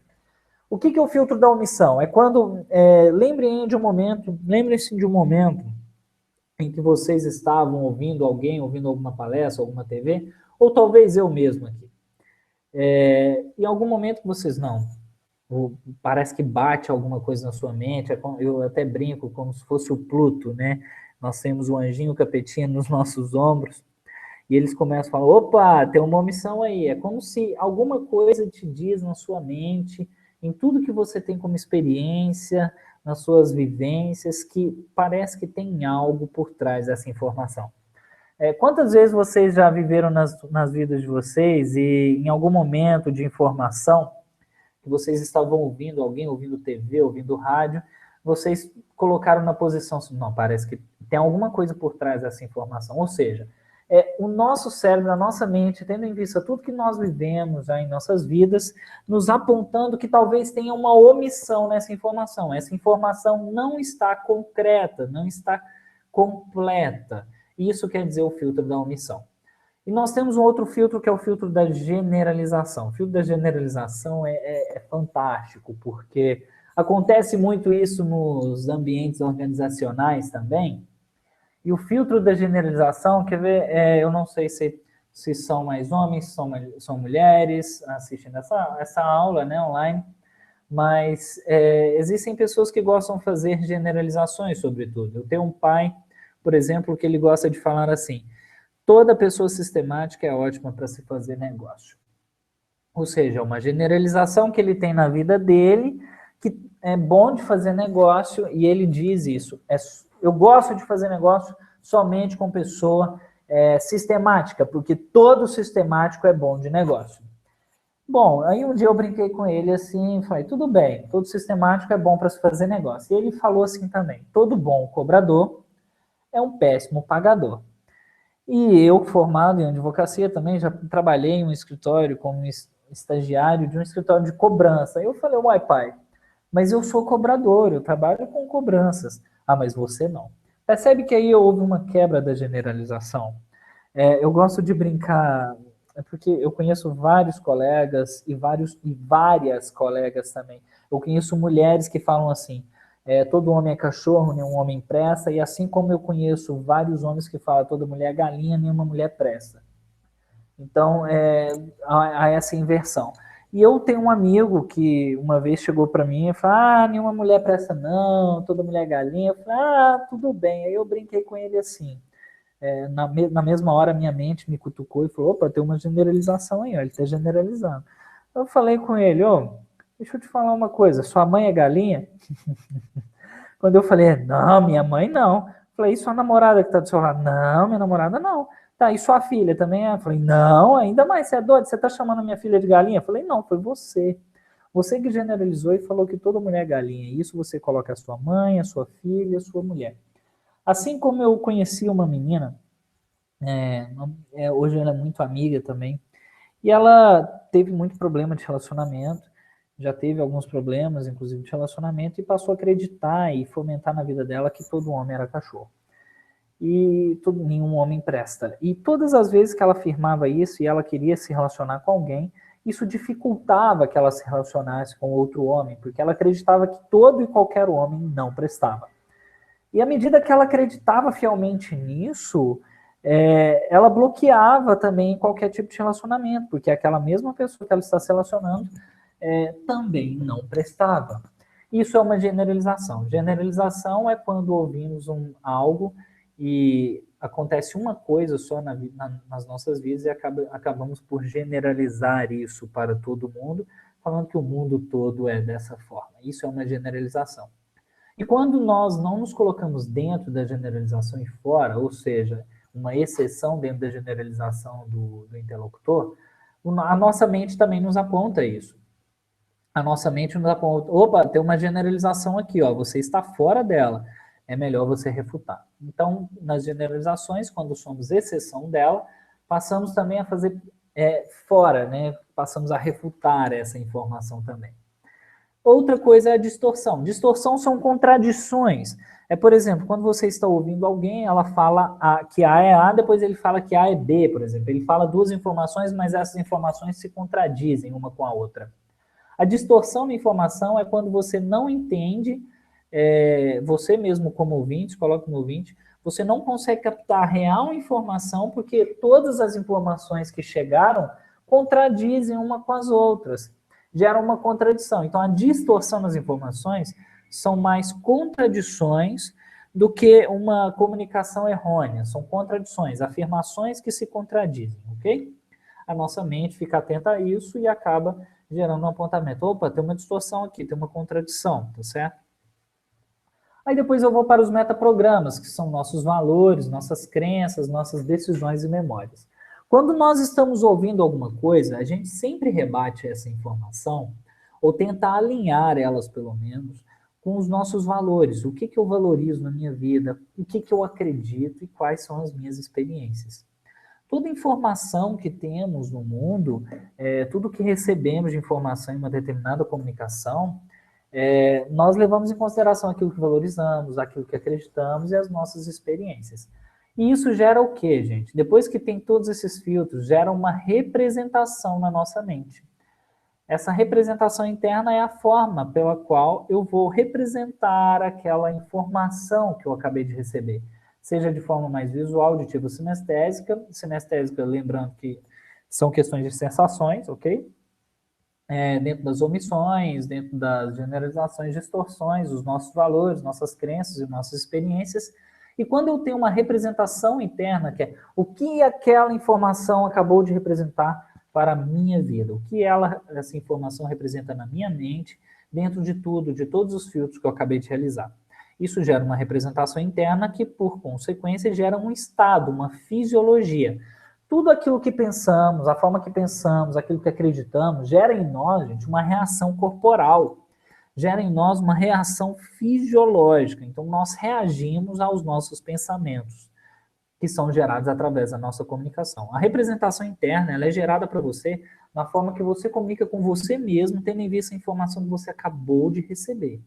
O que é o filtro da omissão? É quando, lembrem-se de um momento em que vocês estavam ouvindo alguém, ouvindo alguma palestra, alguma TV, ou talvez eu mesmo aqui. Em algum momento vocês parece que bate alguma coisa na sua mente, eu até brinco como se fosse o Pluto, né? Nós temos o anjinho capetinha nos nossos ombros, e eles começam a falar, opa, tem uma omissão aí. É como se alguma coisa te diz na sua mente, em tudo que você tem como experiência, nas suas vivências, que parece que tem algo por trás dessa informação. Quantas vezes vocês já viveram nas vidas de vocês e em algum momento de informação que vocês estavam ouvindo, alguém ouvindo TV, ouvindo rádio, vocês colocaram na posição, não, parece que tem alguma coisa por trás dessa informação. Ou seja, o nosso cérebro, a nossa mente, tendo em vista tudo que nós vivemos já em nossas vidas, nos apontando que talvez tenha uma omissão nessa informação. Essa informação não está concreta, não está completa. Isso quer dizer o filtro da omissão. E nós temos um outro filtro que é o filtro da generalização. O filtro da generalização é fantástico, porque acontece muito isso nos ambientes organizacionais também. E o filtro da generalização, quer ver, eu não sei se são mais homens, são mulheres assistindo essa aula, né, online, mas existem pessoas que gostam de fazer generalizações sobre tudo. Eu tenho um pai, por exemplo, que ele gosta de falar assim, toda pessoa sistemática é ótima para se fazer negócio. Ou seja, uma generalização que ele tem na vida dele, que é bom de fazer negócio, e ele diz isso, eu gosto de fazer negócio somente com pessoa sistemática, porque todo sistemático é bom de negócio. Bom, aí um dia eu brinquei com ele assim, falei, tudo bem, todo sistemático é bom para se fazer negócio. E ele falou assim também, todo bom cobrador é um péssimo pagador. E eu, formado em advocacia também, já trabalhei em um escritório como estagiário de um escritório de cobrança. Eu falei, uai pai, mas eu sou cobrador, eu trabalho com cobranças. Ah, mas você não. Percebe que aí houve uma quebra da generalização? Eu gosto de brincar, porque eu conheço vários colegas e várias colegas também. Eu conheço mulheres que falam assim, todo homem é cachorro, nenhum homem presta, e assim como eu conheço vários homens que falam toda mulher é galinha, nenhuma mulher presta. Então, há essa inversão. E eu tenho um amigo que uma vez chegou para mim e falou, nenhuma mulher presta não, toda mulher é galinha. Eu falei, tudo bem. Aí eu brinquei com ele assim. Na mesma hora, minha mente me cutucou e falou, opa, tem uma generalização aí, ó, ele está generalizando. Eu falei com ele, deixa eu te falar uma coisa, sua mãe é galinha? Quando eu falei, não, minha mãe não. Falei, e sua namorada que tá do seu lado? Não, minha namorada não. Tá, e sua filha também é? Falei, não, ainda mais, você é doido? Você tá chamando a minha filha de galinha? Falei, não, foi você. Você que generalizou e falou que toda mulher é galinha. E isso você coloca a sua mãe, a sua filha, a sua mulher. Assim como eu conheci uma menina, hoje ela é muito amiga também, e ela teve muito problema de relacionamento, já teve alguns problemas, inclusive de relacionamento, e passou a acreditar e fomentar na vida dela que todo homem era cachorro. E nenhum homem presta. E todas as vezes que ela afirmava isso e ela queria se relacionar com alguém, isso dificultava que ela se relacionasse com outro homem, porque ela acreditava que todo e qualquer homem não prestava. E à medida que ela acreditava fielmente nisso, ela bloqueava também qualquer tipo de relacionamento, porque aquela mesma pessoa que ela está se relacionando também não prestava. Isso é uma generalização. Generalização é quando ouvimos algo e acontece uma coisa só nas nossas vidas e acabamos por generalizar isso para todo mundo, falando que o mundo todo é dessa forma. Isso é uma generalização. E quando nós não nos colocamos dentro da generalização e fora, ou seja, uma exceção dentro da generalização do interlocutor, a nossa mente também nos aponta isso. A nossa mente nos aponta, opa, tem uma generalização aqui, você está fora dela, é melhor você refutar. Então, nas generalizações, quando somos exceção dela, passamos também a fazer fora, né? Passamos a refutar essa informação também. Outra coisa é a distorção. Distorção são contradições. Por exemplo, quando você está ouvindo alguém, ela fala que A é A, depois ele fala que A é B, por exemplo. Ele fala duas informações, mas essas informações se contradizem uma com a outra. A distorção da informação é quando você não entende, você mesmo como ouvinte, coloca como ouvinte, você não consegue captar a real informação porque todas as informações que chegaram contradizem uma com as outras. Gera uma contradição. Então, a distorção das informações são mais contradições do que uma comunicação errônea. São contradições, afirmações que se contradizem, ok? A nossa mente fica atenta a isso e acaba gerando um apontamento. Opa, tem uma distorção aqui, tem uma contradição, tá certo? Aí depois eu vou para os metaprogramas, que são nossos valores, nossas crenças, nossas decisões e memórias. Quando nós estamos ouvindo alguma coisa, a gente sempre rebate essa informação, ou tenta alinhar elas, pelo menos, com os nossos valores. O que eu valorizo na minha vida, o que eu acredito e quais são as minhas experiências. Toda informação que temos no mundo, tudo que recebemos de informação em uma determinada comunicação, nós levamos em consideração aquilo que valorizamos, aquilo que acreditamos e as nossas experiências. E isso gera o quê, gente? Depois que tem todos esses filtros, gera uma representação na nossa mente. Essa representação interna é a forma pela qual eu vou representar aquela informação que eu acabei de receber. Seja de forma mais visual, auditiva, sinestésica. Sinestésica, lembrando que são questões de sensações, ok? Dentro das omissões, dentro das generalizações, distorções, os nossos valores, nossas crenças e nossas experiências. E quando eu tenho uma representação interna, que é o que aquela informação acabou de representar para a minha vida, o que essa informação representa na minha mente, dentro de tudo, de todos os filtros que eu acabei de realizar. Isso gera uma representação interna que, por consequência, gera um estado, uma fisiologia. Tudo aquilo que pensamos, a forma que pensamos, aquilo que acreditamos, gera em nós, gente, uma reação corporal. Gera em nós uma reação fisiológica. Então, nós reagimos aos nossos pensamentos, que são gerados através da nossa comunicação. A representação interna, ela é gerada para você na forma que você comunica com você mesmo, tendo em vista a informação que você acabou de receber.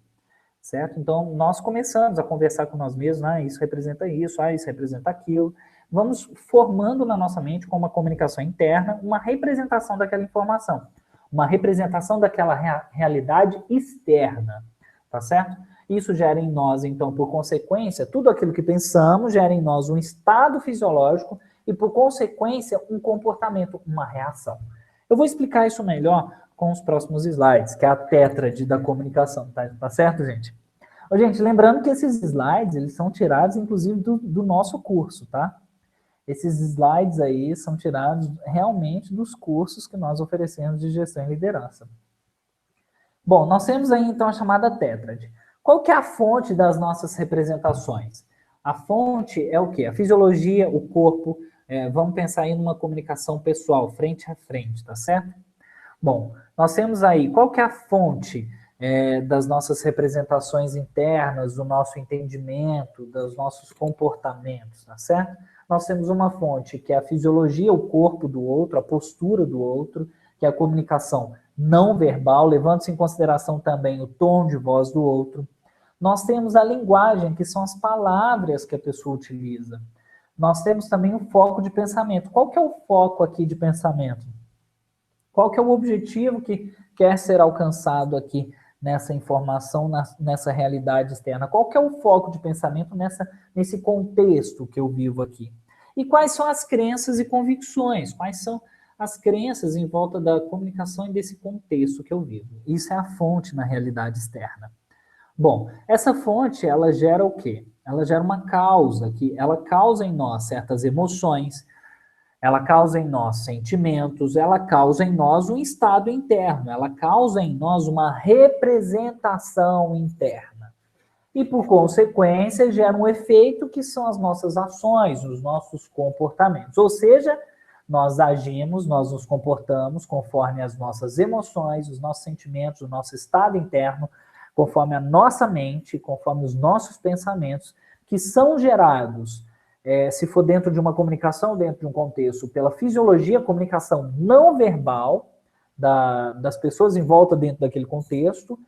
Certo? Então, nós começamos a conversar com nós mesmos, isso representa isso, isso representa aquilo. Vamos formando na nossa mente, com uma comunicação interna, uma representação daquela informação. Uma representação daquela realidade externa, tá certo? Isso gera em nós, então, por consequência, tudo aquilo que pensamos gera em nós um estado fisiológico e, por consequência, um comportamento, uma reação. Eu vou explicar isso melhor com os próximos slides, que é a tétrade da comunicação, tá certo, gente? Gente, lembrando que esses slides, eles são tirados, inclusive, do nosso curso, tá? Esses slides aí são tirados realmente dos cursos que nós oferecemos de gestão e liderança. Bom, nós temos aí então a chamada tétrade. Qual que é a fonte das nossas representações? A fonte é o quê? A fisiologia, o corpo. Vamos pensar aí numa comunicação pessoal, frente a frente, tá certo? Bom, nós temos aí, qual que é a fonte das nossas representações internas, do nosso entendimento, dos nossos comportamentos, tá certo? Nós temos uma fonte que é a fisiologia, o corpo do outro, a postura do outro, que é a comunicação não verbal, levando-se em consideração também o tom de voz do outro. Nós temos a linguagem, que são as palavras que a pessoa utiliza. Nós temos também o foco de pensamento. Qual que é o foco aqui de pensamento? Qual que é o objetivo que quer ser alcançado aqui nessa informação, nessa realidade externa? Qual que é o foco de pensamento nesse contexto que eu vivo aqui? E quais são as crenças e convicções? Quais são as crenças em volta da comunicação e desse contexto que eu vivo? Isso é a fonte na realidade externa. Bom, essa fonte, ela gera o quê? Ela gera uma causa, que ela causa em nós certas emoções, ela causa em nós sentimentos, ela causa em nós um estado interno, ela causa em nós uma representação interna. E, por consequência, gera um efeito que são as nossas ações, os nossos comportamentos. Ou seja, nós agimos, nós nos comportamos conforme as nossas emoções, os nossos sentimentos, o nosso estado interno, conforme a nossa mente, conforme os nossos pensamentos, que são gerados, se for dentro de uma comunicação, dentro de um contexto, pela fisiologia, comunicação não verbal das pessoas em volta dentro daquele contexto,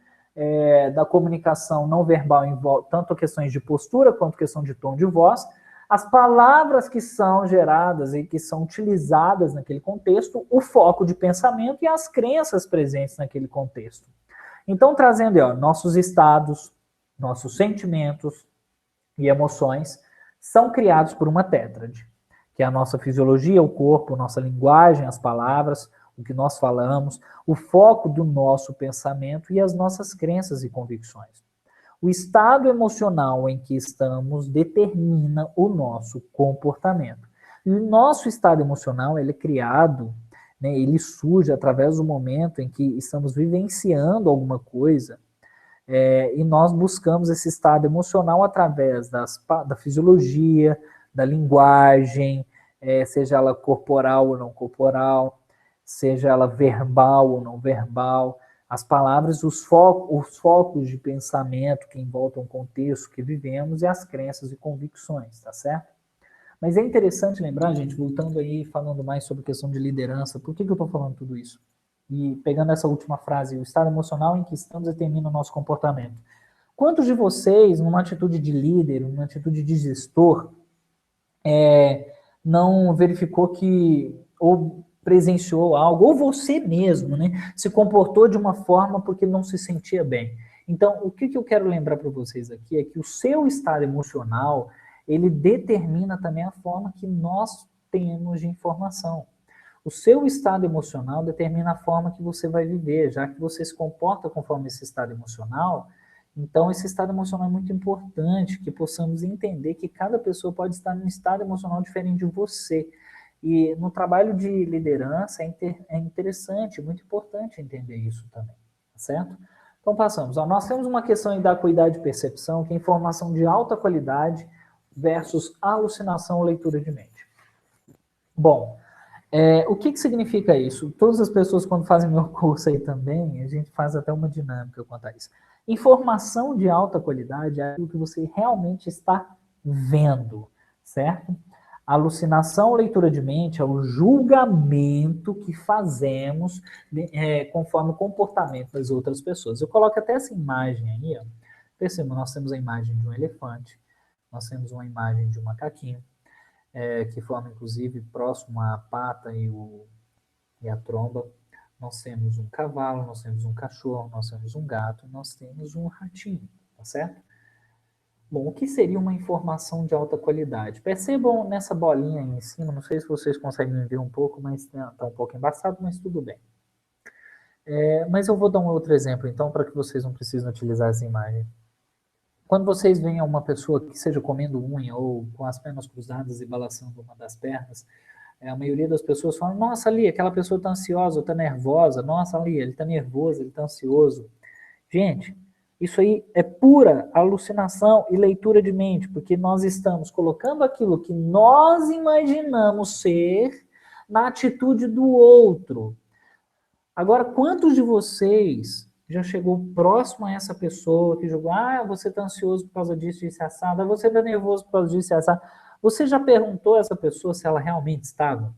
da comunicação não verbal em volta, tanto questões de postura quanto questão de tom de voz, as palavras que são geradas e que são utilizadas naquele contexto, o foco de pensamento e as crenças presentes naquele contexto. Então, trazendo nossos estados, nossos sentimentos e emoções são criados por uma tétrade, que é a nossa fisiologia, o corpo, nossa linguagem, as palavras, o que nós falamos, o foco do nosso pensamento e as nossas crenças e convicções. O estado emocional em que estamos determina o nosso comportamento. E o nosso estado emocional, ele é criado, né, ele surge através do momento em que estamos vivenciando alguma coisa, e nós buscamos esse estado emocional através da fisiologia, da linguagem, seja ela corporal ou não corporal, seja ela verbal ou não verbal, as palavras, os focos de pensamento que envolvem o contexto que vivemos e as crenças e convicções, tá certo? Mas é interessante lembrar, gente, voltando aí, falando mais sobre questão de liderança, por que eu estou falando tudo isso? E pegando essa última frase, o estado emocional em que estamos determina o nosso comportamento. Quantos de vocês, numa atitude de líder, numa atitude de gestor, não verificou que, ou presenciou algo, ou você mesmo, né, se comportou de uma forma porque não se sentia bem? Então, o que eu quero lembrar para vocês aqui é que o seu estado emocional, ele determina também a forma que nós temos de informação. O seu estado emocional determina a forma que você vai viver, já que você se comporta conforme esse estado emocional. Então, esse estado emocional é muito importante, que possamos entender que cada pessoa pode estar num estado emocional diferente de você. E no trabalho de liderança é interessante, muito importante entender isso também, tá certo? Então, passamos. Nós temos uma questão da acuidade de percepção, que é informação de alta qualidade versus alucinação ou leitura de mente. Bom, o que significa isso? Todas as pessoas, quando fazem meu curso aí também, a gente faz até uma dinâmica quanto a isso. Informação de alta qualidade é aquilo que você realmente está vendo, certo? Alucinação ou leitura de mente é o julgamento que fazemos conforme o comportamento das outras pessoas. Eu coloco até essa imagem aí, ó. Perceba, nós temos a imagem de um elefante, nós temos uma imagem de um macaquinho, que forma, inclusive, próximo à pata e a tromba. Nós temos um cavalo, nós temos um cachorro, nós temos um gato, nós temos um ratinho, tá certo? Bom, o que seria uma informação de alta qualidade? Percebam nessa bolinha aí em cima, não sei se vocês conseguem ver um pouco, mas está um pouco embaçado, mas tudo bem. Mas eu vou dar um outro exemplo, então, para que vocês não precisem utilizar essa imagem. quando vocês veem uma pessoa que seja comendo unha ou com as pernas cruzadas e balançando uma das pernas, a maioria das pessoas fala, nossa, ali, aquela pessoa está ansiosa, está nervosa, nossa, ali, ele está nervoso, ele está ansioso. Gente, isso aí é pura alucinação e leitura de mente, porque nós estamos colocando aquilo que nós imaginamos ser na atitude do outro. Agora, quantos de vocês já chegou próximo a essa pessoa que jogou, você está ansioso por causa disso, disso, assado, você está nervoso por causa disso, assado. Você já perguntou a essa pessoa se ela realmente estava?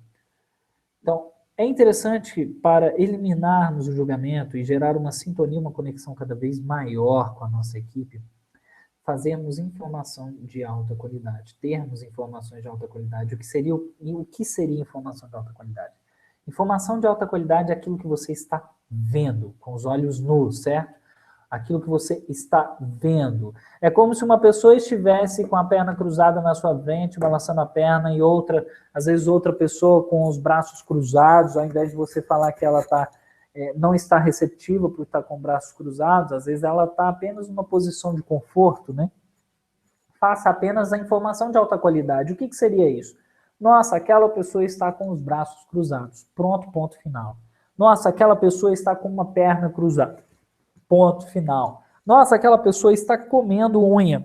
Então, é interessante para eliminarmos o julgamento e gerar uma sintonia, uma conexão cada vez maior com a nossa equipe, fazermos informação de alta qualidade, termos informações de alta qualidade. O que seria informação de alta qualidade? Informação de alta qualidade é aquilo que você está vendo, com os olhos nus, certo? Aquilo que você está vendo. É como se uma pessoa estivesse com a perna cruzada na sua frente, balançando a perna, e às vezes outra pessoa com os braços cruzados, ao invés de você falar que ela não está receptiva por estar com braços cruzados, às vezes ela está apenas numa posição de conforto, né? Faça apenas a informação de alta qualidade. O que seria isso? Nossa, aquela pessoa está com os braços cruzados. Pronto, ponto final. Nossa, aquela pessoa está com uma perna cruzada. Ponto final. Nossa, aquela pessoa está comendo unha.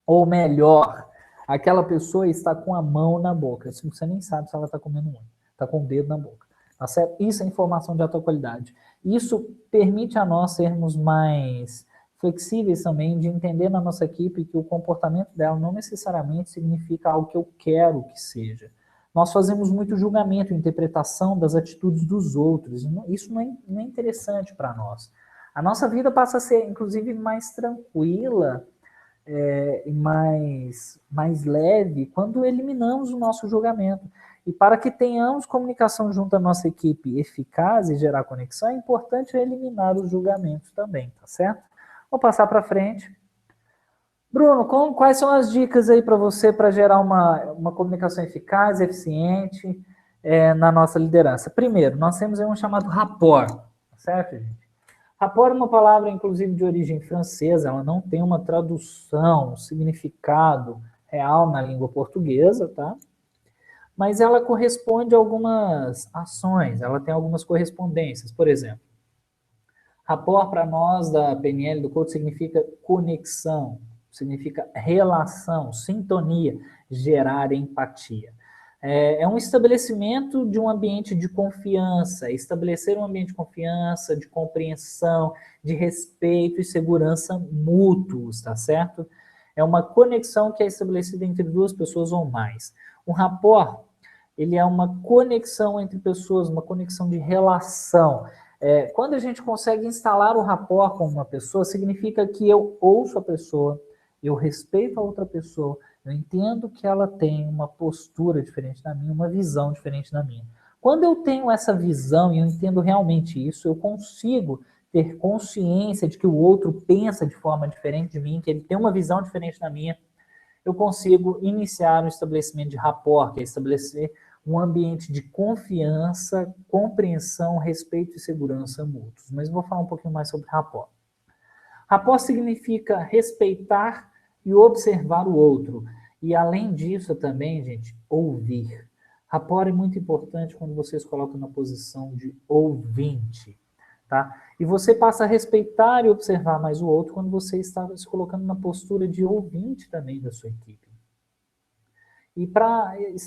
Ou melhor, aquela pessoa está com a mão na boca. Você nem sabe se ela está comendo unha. Está com o dedo na boca. Tá certo? Isso é informação de alta qualidade. Isso permite a nós sermos mais flexíveis também, de entender na nossa equipe que o comportamento dela não necessariamente significa algo que eu quero que seja. Nós fazemos muito julgamento, interpretação das atitudes dos outros. Isso não é interessante para nós. A nossa vida passa a ser, inclusive, mais tranquila e mais leve quando eliminamos o nosso julgamento. E para que tenhamos comunicação junto à nossa equipe eficaz e gerar conexão, é importante eliminar os julgamentos também, tá certo? Vou passar para frente. Bruno, quais são as dicas aí para você para gerar uma comunicação eficaz, eficiente na nossa liderança? Primeiro, nós temos aí um chamado rapport, tá certo, gente? Rapport é uma palavra, inclusive, de origem francesa, ela não tem uma tradução, um significado real na língua portuguesa, tá? Mas ela corresponde a algumas ações, ela tem algumas correspondências. Por exemplo, rapport para nós da PNL, do coach, significa conexão, significa relação, sintonia, gerar empatia. É um estabelecimento de um ambiente de confiança, estabelecer um ambiente de confiança, de compreensão, de respeito e segurança mútuos, tá certo? É uma conexão que é estabelecida entre duas pessoas ou mais. O rapport, ele é uma conexão entre pessoas, uma conexão de relação. Quando a gente consegue instalar o rapport com uma pessoa, significa que eu ouço a pessoa, eu respeito a outra pessoa, eu entendo que ela tem uma postura diferente da minha, uma visão diferente da minha. Quando eu tenho essa visão e eu entendo realmente isso, eu consigo ter consciência de que o outro pensa de forma diferente de mim, que ele tem uma visão diferente da minha, eu consigo iniciar um estabelecimento de rapport, que é estabelecer um ambiente de confiança, compreensão, respeito e segurança mútuos. Mas vou falar um pouquinho mais sobre rapport. Rapport significa respeitar e observar o outro. E além disso também, gente, ouvir. Rapport é muito importante quando vocês colocam na posição de ouvinte, tá? E você passa a respeitar e observar mais o outro quando você está se colocando na postura de ouvinte também da sua equipe. E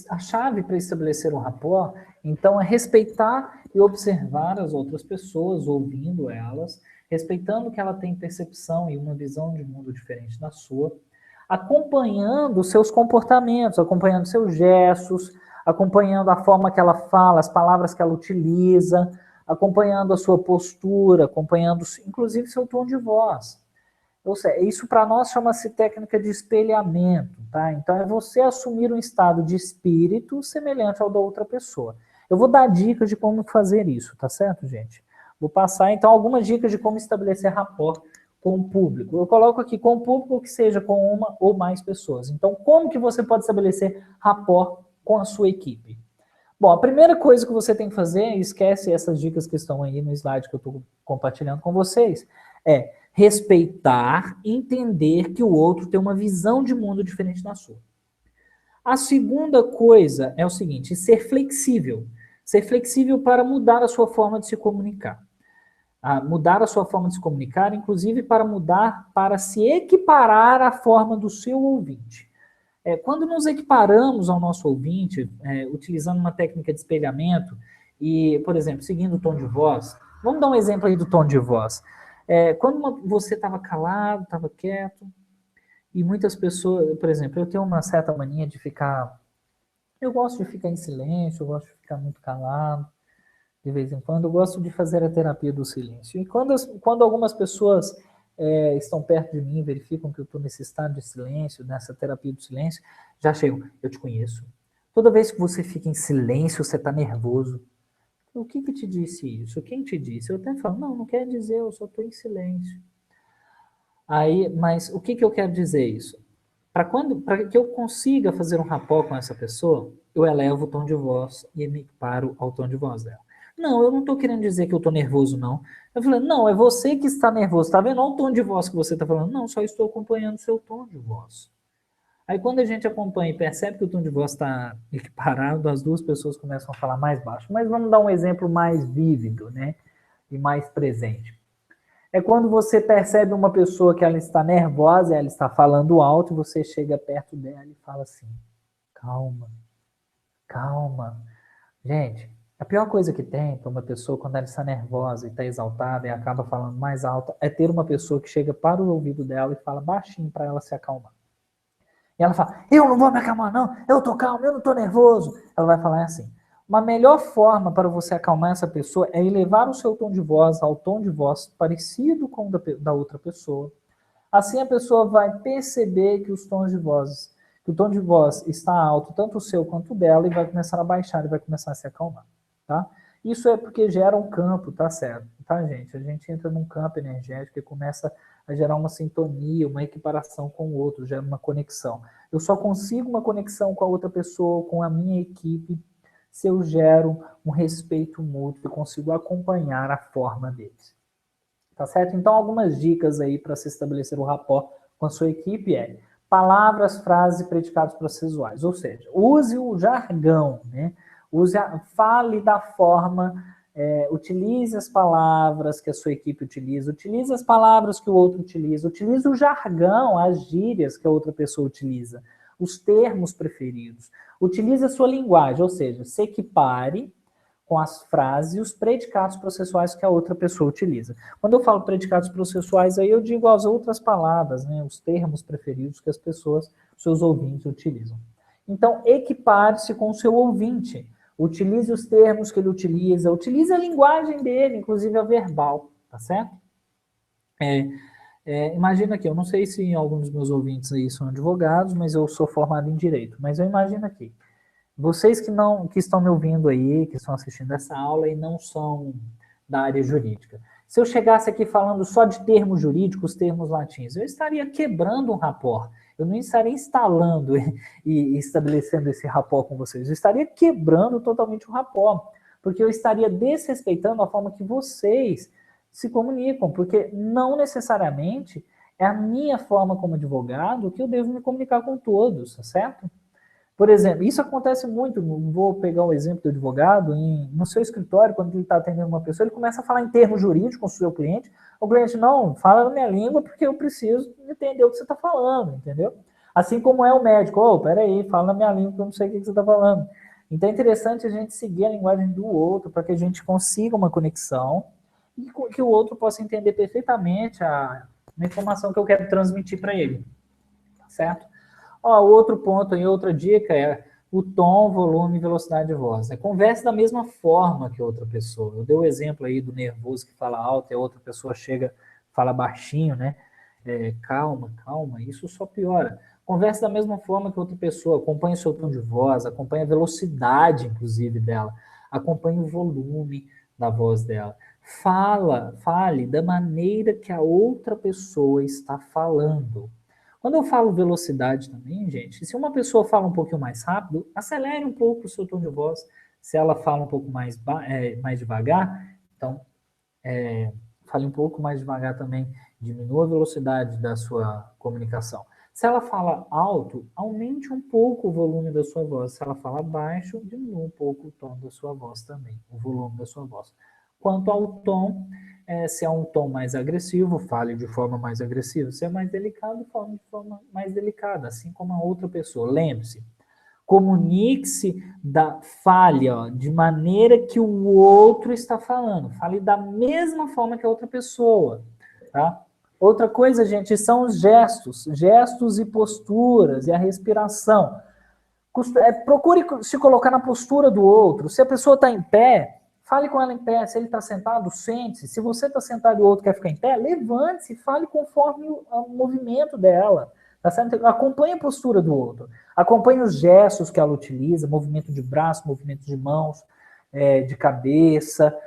a chave para estabelecer um rapport, então, é respeitar e observar as outras pessoas, ouvindo elas, respeitando que ela tem percepção e uma visão de mundo diferente da sua, acompanhando os seus comportamentos, acompanhando seus gestos, acompanhando a forma que ela fala, as palavras que ela utiliza, acompanhando a sua postura, acompanhando, inclusive, seu tom de voz. Ou seja, isso para nós chama-se técnica de espelhamento, tá? Então, é você assumir um estado de espírito semelhante ao da outra pessoa. Eu vou dar dicas de como fazer isso, tá certo, gente? Vou passar, então, algumas dicas de como estabelecer rapport com o público. Eu coloco aqui com o público que seja com uma ou mais pessoas. Então, como que você pode estabelecer rapport com a sua equipe? Bom, a primeira coisa que você tem que fazer, esquece essas dicas que estão aí no slide que eu estou compartilhando com vocês, é respeitar, entender que o outro tem uma visão de mundo diferente da sua. A segunda coisa é o seguinte, ser flexível. Ser flexível para mudar a sua forma de se comunicar. Mudar a sua forma de se comunicar, inclusive para mudar, para se equiparar à forma do seu ouvinte. Quando nos equiparamos ao nosso ouvinte, utilizando uma técnica de espelhamento, e, por exemplo, seguindo o tom de voz, vamos dar um exemplo aí do tom de voz. Quando você estava calado, estava quieto, e muitas pessoas, por exemplo, eu tenho uma certa mania de ficar, eu gosto de ficar em silêncio, eu gosto de ficar muito calado, de vez em quando, eu gosto de fazer a terapia do silêncio. E quando algumas pessoas estão perto de mim, verificam que eu estou nesse estado de silêncio, nessa terapia do silêncio, já chegam, eu te conheço. Toda vez que você fica em silêncio, você está nervoso. O que te disse isso? Quem te disse? Eu até falo, não quer dizer, eu só estou em silêncio. Aí, mas o que eu quero dizer isso? Para que eu consiga fazer um rapport com essa pessoa, eu elevo o tom de voz e me paro ao tom de voz dela. Não, eu não estou querendo dizer que eu estou nervoso, não. Eu falei, não, é você que está nervoso, tá vendo? Olha o tom de voz que você está falando. Não, só estou acompanhando o seu tom de voz. Aí quando a gente acompanha e percebe que o tom de voz está equiparado, as duas pessoas começam a falar mais baixo. Mas vamos dar um exemplo mais vívido, né? E mais presente. É quando você percebe uma pessoa que ela está nervosa, ela está falando alto, e você chega perto dela e fala assim, calma, calma. Gente, a pior coisa que tem para uma pessoa quando ela está nervosa e está exaltada e acaba falando mais alto é ter uma pessoa que chega para o ouvido dela e fala baixinho para ela se acalmar. E ela fala, eu não vou me acalmar não, eu tô calmo, eu não tô nervoso. Ela vai falar assim. Uma melhor forma para você acalmar essa pessoa é elevar o seu tom de voz ao tom de voz parecido com o da outra pessoa. Assim a pessoa vai perceber que que o tom de voz está alto, tanto o seu quanto o dela, e vai começar a baixar e vai começar a se acalmar, tá? Isso é porque gera um campo, tá certo? Tá, gente? A gente entra num campo energético e começa a gerar uma sintonia, uma equiparação com o outro, gera uma conexão. Eu só consigo uma conexão com a outra pessoa, com a minha equipe, se eu gero um respeito mútuo e consigo acompanhar a forma deles. Tá certo? Então, algumas dicas aí para se estabelecer o rapport com a sua equipe palavras, frases e predicados processuais. Ou seja, use o jargão, né? Fale da forma, utilize as palavras que a sua equipe utilize as palavras que o outro utilize o jargão, as gírias que a outra pessoa utiliza, os termos preferidos. Utilize a sua linguagem, ou seja, se equipare com as frases e os predicados processuais que a outra pessoa utiliza. Quando eu falo predicados processuais, aí eu digo as outras palavras, né, os termos preferidos que as pessoas, seus ouvintes, utilizam. Então, equipare-se com o seu ouvinte. Utilize os termos que ele utiliza, utilize a linguagem dele, inclusive a verbal, tá certo? Imagina aqui, eu não sei se alguns dos meus ouvintes aí são advogados, mas eu sou formado em Direito, mas eu imagino aqui. Vocês que estão me ouvindo aí, que estão assistindo essa aula e não são da área jurídica. Se eu chegasse aqui falando só de termos jurídicos, termos latins, eu estaria quebrando um rapport. Eu não estaria instalando e estabelecendo esse rapport com vocês. Eu estaria quebrando totalmente o rapport, porque eu estaria desrespeitando a forma que vocês se comunicam, porque não necessariamente é a minha forma como advogado que eu devo me comunicar com todos, tá certo? Por exemplo, isso acontece muito, vou pegar o exemplo do advogado, no seu escritório, quando ele está atendendo uma pessoa, ele começa a falar em termos jurídicos com o seu cliente, o cliente, não, fala na minha língua porque eu preciso entender o que você está falando, entendeu? Assim como é o médico, peraí, fala na minha língua que eu não sei o que você está falando. Então é interessante a gente seguir a linguagem do outro para que a gente consiga uma conexão e que o outro possa entender perfeitamente a informação que eu quero transmitir para ele, certo? Outro ponto e outra dica é o tom, volume e velocidade de voz. Converse da mesma forma que outra pessoa. Eu dei o exemplo aí do nervoso que fala alto e a outra pessoa chega, fala baixinho, né? Calma, calma, isso só piora. Converse da mesma forma que outra pessoa, acompanhe o seu tom de voz, acompanhe a velocidade, inclusive, dela, acompanhe o volume da voz dela. Fale da maneira que a outra pessoa está falando. Quando eu falo velocidade também, gente, se uma pessoa fala um pouquinho mais rápido, acelere um pouco o seu tom de voz. Se ela fala um pouco mais devagar, então fale um pouco mais devagar também, diminua a velocidade da sua comunicação. Se ela fala alto, aumente um pouco o volume da sua voz. Se ela fala baixo, diminua um pouco o tom da sua voz também, o volume da sua voz. Quanto ao tom, se é um tom mais agressivo, fale de forma mais agressiva. Se é mais delicado, fale de forma mais delicada, assim como a outra pessoa. Lembre-se, comunique-se da falha de maneira que o outro está falando. Fale da mesma forma que a outra pessoa, tá? Outra coisa, gente, são os gestos e posturas e a respiração. Procure se colocar na postura do outro. Se a pessoa está em pé, fale com ela em pé. Se ele está sentado, sente-se. Se você está sentado e o outro quer ficar em pé, levante-se e fale conforme o movimento dela. Tá certo? Acompanhe a postura do outro. Acompanhe os gestos que ela utiliza, movimento de braço, movimento de mãos, de cabeça.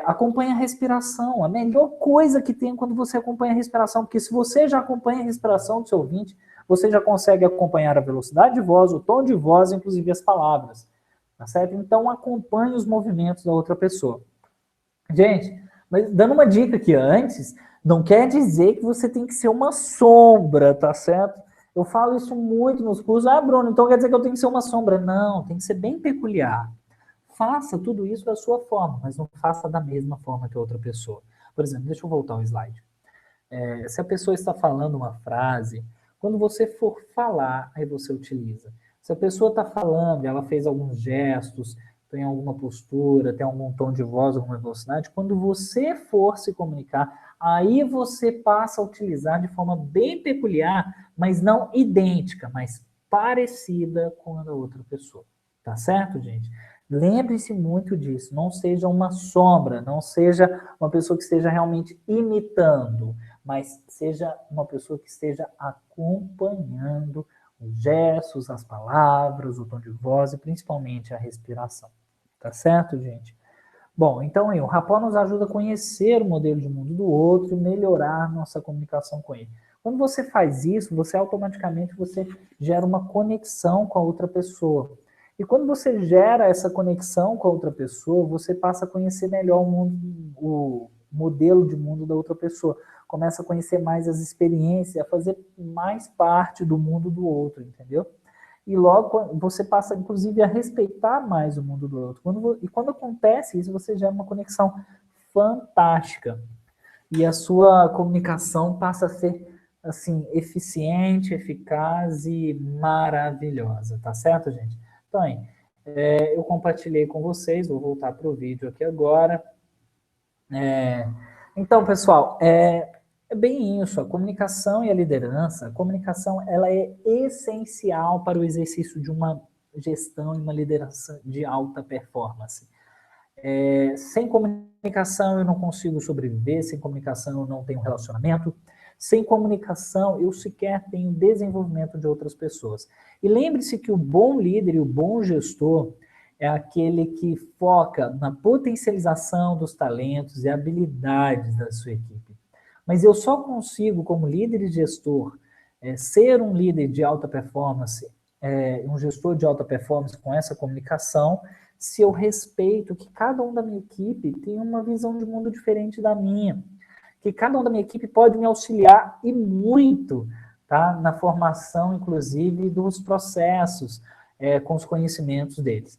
Acompanhe a respiração. A melhor coisa que tem é quando você acompanha a respiração, porque se você já acompanha a respiração do seu ouvinte, você já consegue acompanhar a velocidade de voz, o tom de voz, inclusive as palavras. Tá certo? Então, acompanhe os movimentos da outra pessoa. Gente, mas dando uma dica aqui antes, não quer dizer que você tem que ser uma sombra, tá certo? Eu falo isso muito nos cursos. Ah, Bruno, então quer dizer que eu tenho que ser uma sombra? Não, tem que ser bem peculiar. Faça tudo isso da sua forma, mas não faça da mesma forma que a outra pessoa. Por exemplo, deixa eu voltar ao slide. Se a pessoa está falando uma frase, quando você for falar, aí você utiliza. Se a pessoa está falando, ela fez alguns gestos, tem alguma postura, tem algum tom de voz, alguma velocidade, quando você for se comunicar, aí você passa a utilizar de forma bem peculiar, mas não idêntica, mas parecida com a da outra pessoa. Tá certo, gente? Lembre-se muito disso. Não seja uma sombra, não seja uma pessoa que esteja realmente imitando, mas seja uma pessoa que esteja acompanhando os gestos, as palavras, o tom de voz e principalmente a respiração. Tá certo, gente? Bom, então o Rapó nos ajuda a conhecer o modelo de mundo do outro e melhorar nossa comunicação com ele. Quando você faz isso, você automaticamente gera uma conexão com a outra pessoa. E quando você gera essa conexão com a outra pessoa, você passa a conhecer melhor o modelo de mundo da outra pessoa. Começa a conhecer mais as experiências, a fazer mais parte do mundo do outro, entendeu? E logo você passa, inclusive, a respeitar mais o mundo do outro. E quando acontece isso, você gera uma conexão fantástica. E a sua comunicação passa a ser, assim, eficiente, eficaz e maravilhosa. Tá certo, gente? Então, eu compartilhei com vocês, vou voltar para o vídeo aqui agora. Então, pessoal, é bem isso, a comunicação e a liderança, a comunicação ela é essencial para o exercício de uma gestão e uma liderança de alta performance. Sem comunicação eu não consigo sobreviver, sem comunicação eu não tenho relacionamento, sem comunicação eu sequer tenho desenvolvimento de outras pessoas. E lembre-se que o bom líder e o bom gestor é aquele que foca na potencialização dos talentos e habilidades da sua equipe. Mas eu só consigo, como líder e gestor, ser um líder de alta performance, um gestor de alta performance com essa comunicação, se eu respeito que cada um da minha equipe tem uma visão de mundo diferente da minha, que cada um da minha equipe pode me auxiliar e muito, tá? Na formação, inclusive, dos processos, com os conhecimentos deles.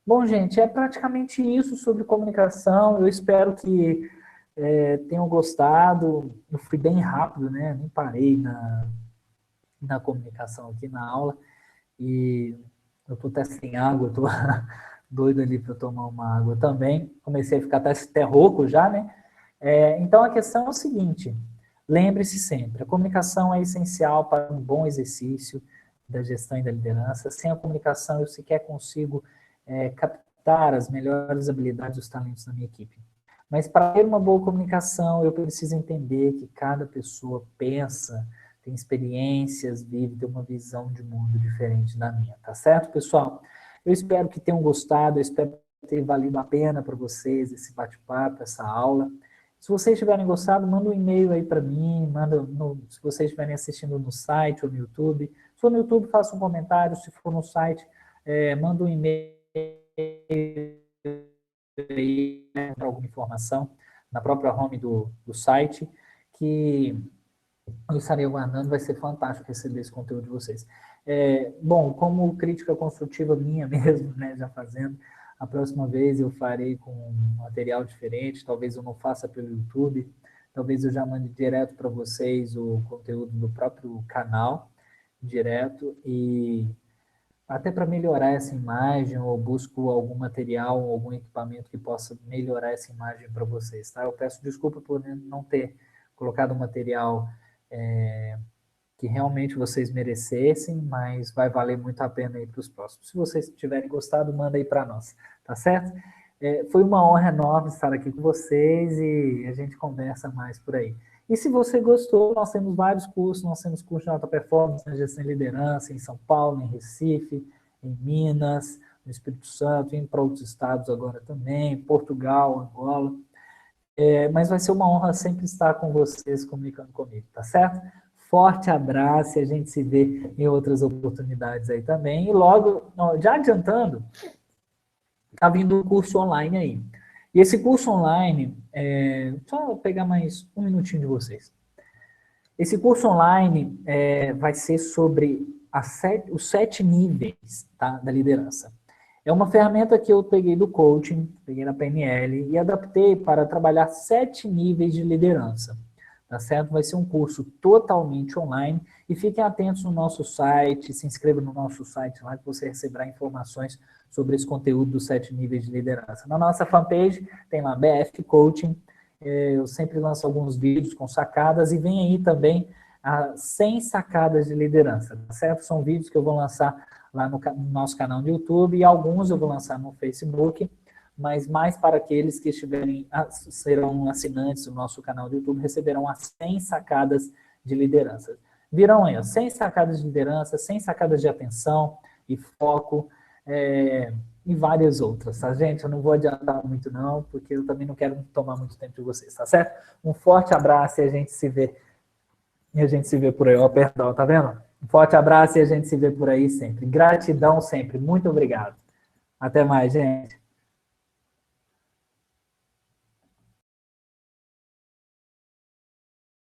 Bom, gente, é praticamente isso sobre comunicação. Eu espero que tenham gostado. Eu fui bem rápido, né? Nem parei na comunicação aqui na aula. E eu estou até sem água, estou doido ali para tomar uma água também. Comecei a ficar até rouco já, né? Então a questão é o seguinte: lembre-se sempre, a comunicação é essencial para um bom exercício da gestão e da liderança. Sem a comunicação, eu sequer consigo captar as melhores habilidades e os talentos da minha equipe. Mas para ter uma boa comunicação, eu preciso entender que cada pessoa pensa, tem experiências, vive, tem uma visão de mundo diferente da minha, tá certo, pessoal? Eu espero que tenham gostado, eu espero ter valido a pena para vocês esse bate-papo, essa aula. Se vocês tiverem gostado, manda um e-mail aí para mim, se vocês estiverem assistindo no site ou no YouTube. Se for no YouTube, faça um comentário, se for no site, manda um e-mail aí para alguma informação, na própria home do site, que eu estarei aguardando, vai ser fantástico receber esse conteúdo de vocês. Bom, como crítica construtiva minha mesmo, né, já fazendo, a próxima vez eu farei com um material diferente, talvez eu não faça pelo YouTube, talvez eu já mande direto para vocês o conteúdo do próprio canal, direto, e até para melhorar essa imagem, eu busco algum material, algum equipamento que possa melhorar essa imagem para vocês, tá? Eu peço desculpa por não ter colocado um material que realmente vocês merecessem, mas vai valer muito a pena aí para os próximos. Se vocês tiverem gostado, manda aí para nós, tá certo? Foi uma honra enorme estar aqui com vocês e a gente conversa mais por aí. E se você gostou, nós temos vários cursos, nós temos curso de alta performance na gestão e liderança em São Paulo, em Recife, em Minas, no Espírito Santo, indo para outros estados agora também, Portugal, Angola. Mas vai ser uma honra sempre estar com vocês comunicando comigo, tá certo? Forte abraço e a gente se vê em outras oportunidades aí também. E logo, já adiantando, está vindo um curso online aí. E esse curso online, só pegar mais um minutinho de vocês. Esse curso online vai ser sobre os 7 níveis, tá, da liderança. É uma ferramenta que eu peguei do coaching, peguei na PNL e adaptei para trabalhar 7 níveis de liderança. Tá certo? Vai ser um curso totalmente online e fiquem atentos no nosso site, se inscreva no nosso site lá que você receberá informações sobre esse conteúdo dos 7 níveis de liderança. Na nossa fanpage tem lá BF Coaching, eu sempre lanço alguns vídeos com sacadas e vem aí também as 100 sacadas de liderança, tá certo? São vídeos que eu vou lançar lá no nosso canal do YouTube e alguns eu vou lançar no Facebook, mas mais para aqueles que serão assinantes do nosso canal do YouTube, receberão as 100 sacadas de liderança. Virão aí, 100 sacadas de liderança, 100 sacadas de atenção e foco, e várias outras, tá, gente? Eu não vou adiantar muito não, porque eu também não quero tomar muito tempo de vocês, tá certo? Um forte abraço e a gente se vê por aí. Perdão, tá vendo? Um forte abraço e a gente se vê por aí sempre. Gratidão sempre. Muito obrigado. Até mais, gente.